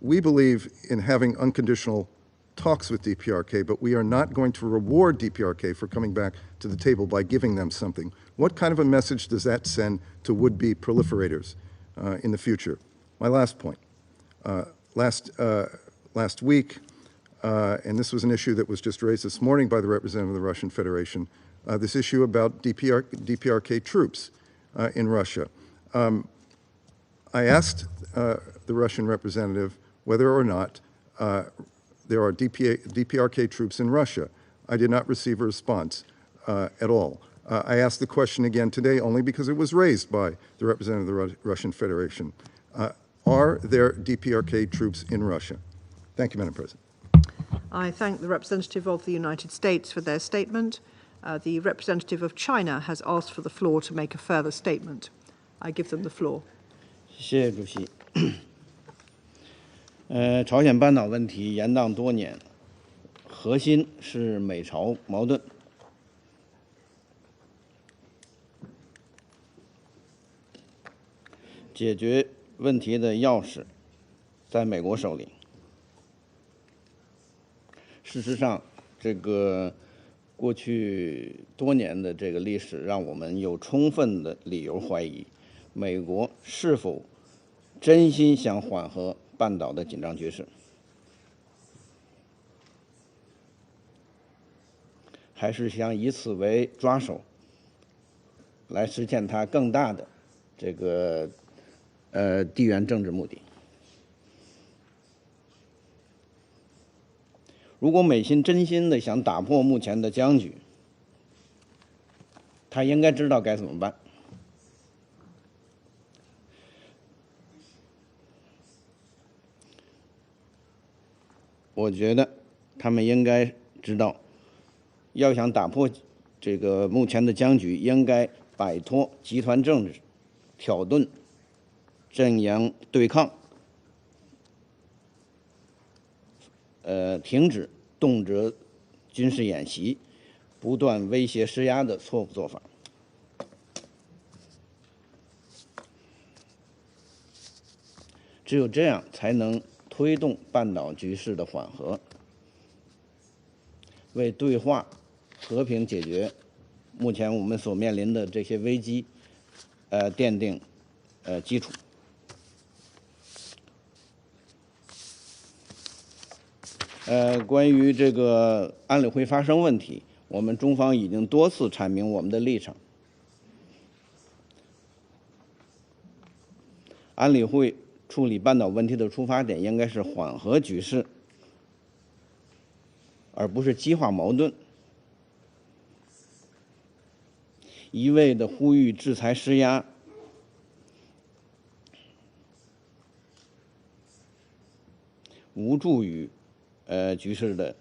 We believe in having unconditional talks with DPRK, but we are not going to reward DPRK for coming back to the table by giving them something. What kind of a message does that send to would-be proliferators in the future? My last point. Last week, and this was an issue that was just raised this morning by the representative of the Russian Federation, this issue about DPRK troops in Russia. I asked the Russian representative whether or not there are DPRK troops in Russia. I did not receive a response at all. I asked the question again today only because it was raised by the representative of the Russian Federation. Are there DPRK troops in Russia? Thank you, Madam President. I thank the representative of the United States for their statement. The representative of China has asked for the floor to make a further statement. I give them the floor. 谢谢主席。朝鲜半岛问题延宕多年，核心是美朝矛盾。解决问题的钥匙在美国手里。事实上，这个过去多年的这个历史，让我们有充分的理由怀疑，美国是否真心想缓和半岛的紧张局势，还是想以此为抓手，来实现它更大的这个地缘政治目的。如果美心真心的想打破目前的僵局，他应该知道该怎么办。我觉得他们应该知道，要想打破这个目前的僵局，应该摆脱集团政治、挑衅、镇压对抗，停止动辄军事演习、不断威胁施压的错误做法。只有这样，才能推动半岛局势的缓和，为对话、和平解决目前我们所面临的这些危机，奠定基础。关于这个安理会发生问题，我们中方已经多次阐明我们的立场。安理会处理半岛问题的出发点应该是缓和局势，而不是激化矛盾。一味的呼吁制裁施压，无助于局势的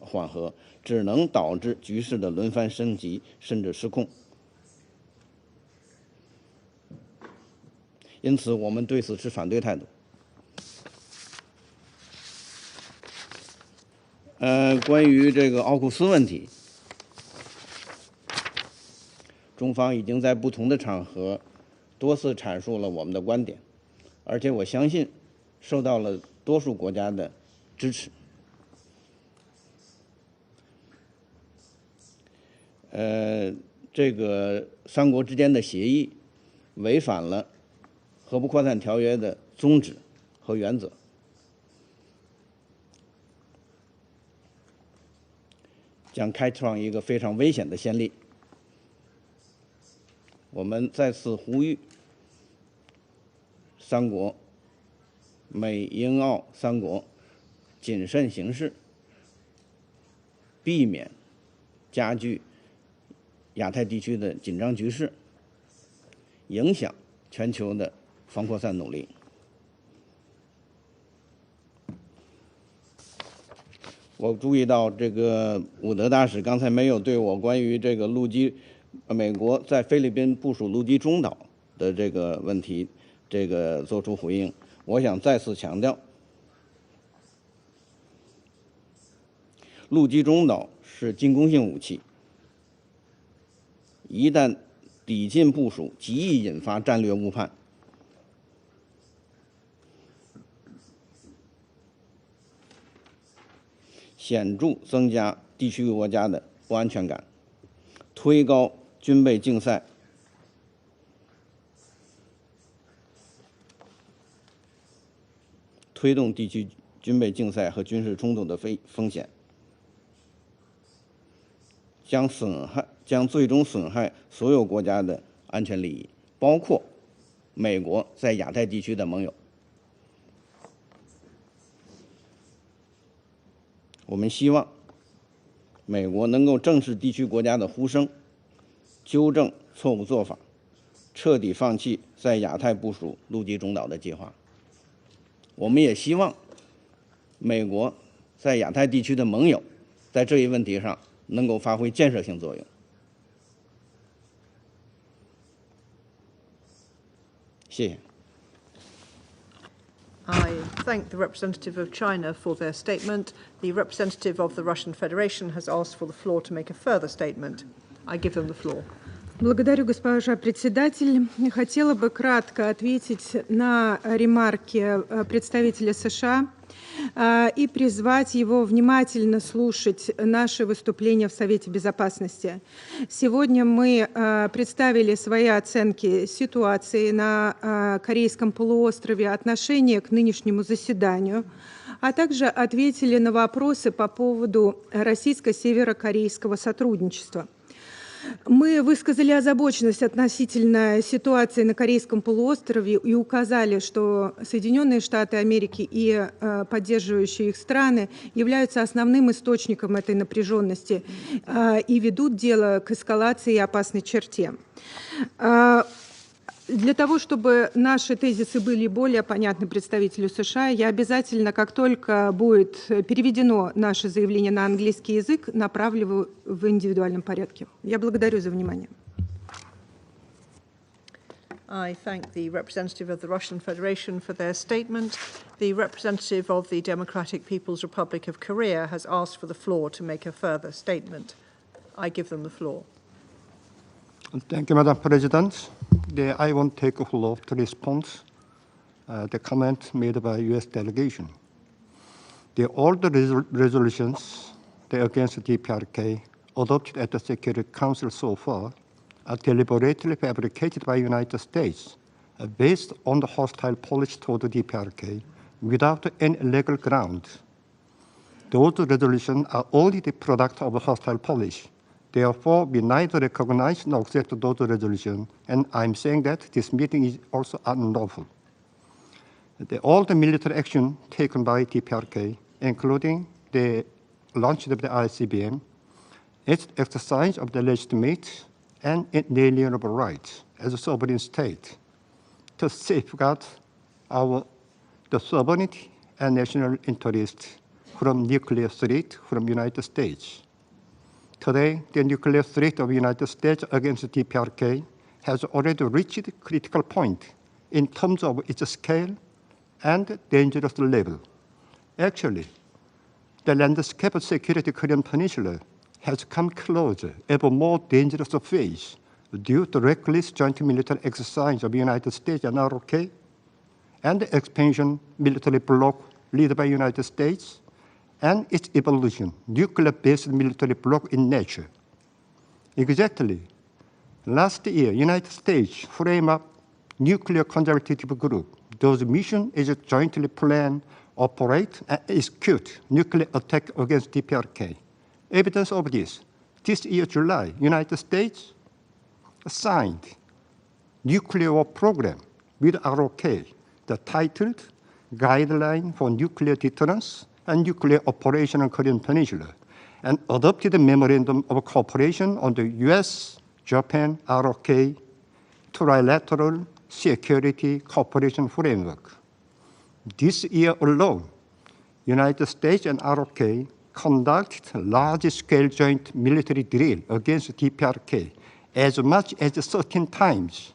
缓和，只能导致局势的轮番升级，甚至失控。因此，我们对此持反对态度。关于这个奥库斯问题，中方已经在不同的场合多次阐述了我们的观点，而且我相信受到了多数国家的支持。这个三国之间的协议违反了核不扩散条约的宗旨和原则，将开创一个非常危险的先例。我们再次呼吁三国，美英澳三国谨慎行事，避免加剧亚太地区的紧张局势，影响全球的防扩散努力。我注意到这个伍德大使刚才没有对我关于这个美国在菲律宾部署陆基中岛的这个问题做出回应。我想再次强调，陆基中岛是进攻性武器，一旦抵近部署，极易引发战略误判，显著增加地区国家的不安全感，推高军备竞赛，推动地区军备竞赛和军事冲突的风险，将最终损害所有国家的安全利益，包括美国在亚太地区的盟友。我们希望美国能够正视地区国家的呼声，纠正错误做法，彻底放弃在亚太部署陆基中岛的计划。我们也希望美国在亚太地区的盟友在这一问题上能够发挥建设性作用。谢谢。I thank the representative of China for their statement. The representative of the Russian Federation has asked for the floor to make a further statement. I give them the floor. Благодарю, госпожа председатель. Хотела бы кратко ответить на ремарки представителя США и призвать его внимательно слушать наши выступления в Совете Безопасности. Сегодня мы представили свои оценки ситуации на Корейском полуострове, отношение к нынешнему заседанию, а также ответили на вопросы по поводу российско-северокорейского сотрудничества. Мы высказали озабоченность относительно ситуации на Корейском полуострове и указали, что Соединенные Штаты Америки и поддерживающие их страны являются основным источником этой напряженности и ведут дело к эскалации и опасной черте. Для того, чтобы наши тезисы были более понятны представителю США, я обязательно, как только будет переведено наше заявление на английский язык, направлю его в индивидуальном порядке. Я благодарю за внимание. I thank the representative of the Russian Federation for their statement. The representative of the Democratic People's Republic of Korea has asked for the floor to make a further statement. I give them the floor. Thank you, Madam President. I want to take a floor to respond the comment made by U.S. delegation. All the resolutions against DPRK adopted at the Security Council so far are deliberately fabricated by the United States based on the hostile policy toward the DPRK without any legal ground. Those resolutions are only the product of a hostile policy. Therefore, we neither recognize nor accept those resolutions, and I'm saying that this meeting is also unlawful. All the military action taken by DPRK, including the launch of the ICBM, its exercise of the legitimate and inalienable rights as a sovereign state to safeguard the sovereignty and national interest from nuclear threat from the United States. Today, the nuclear threat of the United States against DPRK has already reached a critical point in terms of its scale and dangerous level. Actually, the landscape of security Korean Peninsula has come closer, ever more dangerous phase due to reckless joint military exercise of the United States and ROK, and the expansion military bloc led by the United States, and its evolution, nuclear-based military bloc in nature. Exactly. Last year, United States framed up nuclear consultative group. Those mission is jointly plan, operate, and execute nuclear attack against DPRK. Evidence of this year, July, United States signed nuclear war program with ROK, the titled Guideline for Nuclear Deterrence and Nuclear Operation on Korean Peninsula. and adopted a memorandum of cooperation on the US-Japan ROK trilateral security cooperation framework. This year alone, United States and ROK conducted large-scale joint military drill against DPRK as much as 13 times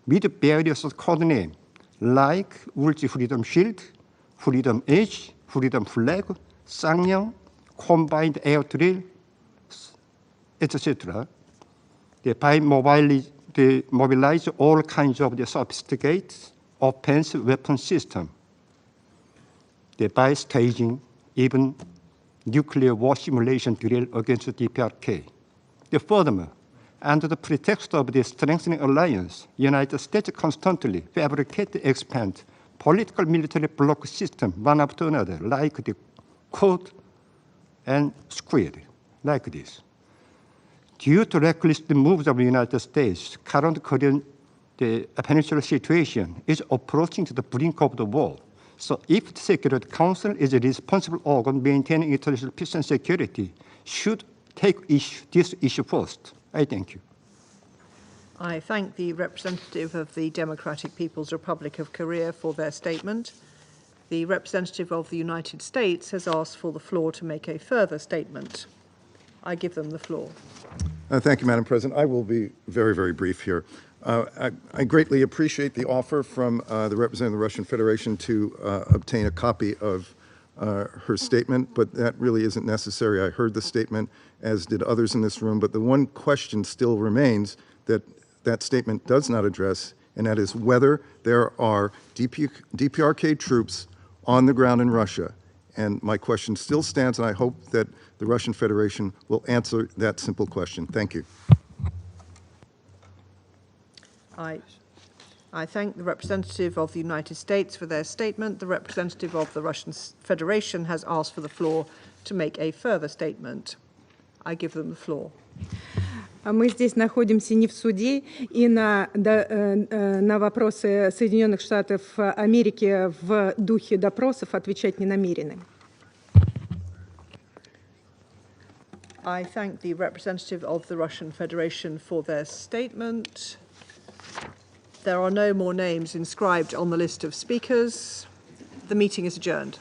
with various code names like Ulchi Freedom Shield, Freedom Edge, Freedom Flag, Sanyang, Combined Air Drill, etc. They mobilize all kinds of the sophisticated offensive weapon system. They by staging even nuclear war simulation drill against the DPRK. Furthermore, under the pretext of the strengthening alliance, United States constantly fabricate and expand political military bloc system one after another, like the Quad and Squid, like this. Due to reckless moves of the United States, current Korean peninsula situation is approaching to the brink of the war. So if the Security Council is a responsible organ maintaining international peace and security, should take this issue first. I thank you. I thank the representative of the Democratic People's Republic of Korea for their statement. The representative of the United States has asked for the floor to make a further statement. I give them the floor. Thank you, Madam President. I will be very, very brief here. I greatly appreciate the offer from the representative of the Russian Federation to obtain a copy of her statement, but that really isn't necessary. I heard the statement, as did others in this room, but the one question still remains that that statement does not address, and that is whether there are DPRK troops on the ground in Russia. And my question still stands, and I hope that the Russian Federation will answer that simple question. Thank you. I thank the representative of the United States for their statement. The representative of the Russian Federation has asked for the floor to make a further statement. I give them the floor. Мы здесь находимся не в суде, и на вопросы Соединенных Штатов Америки в духе допросов отвечать не намерены. I thank the representative of the Russian Federation for their statement. There are no more names inscribed on the list of speakers. The meeting is adjourned.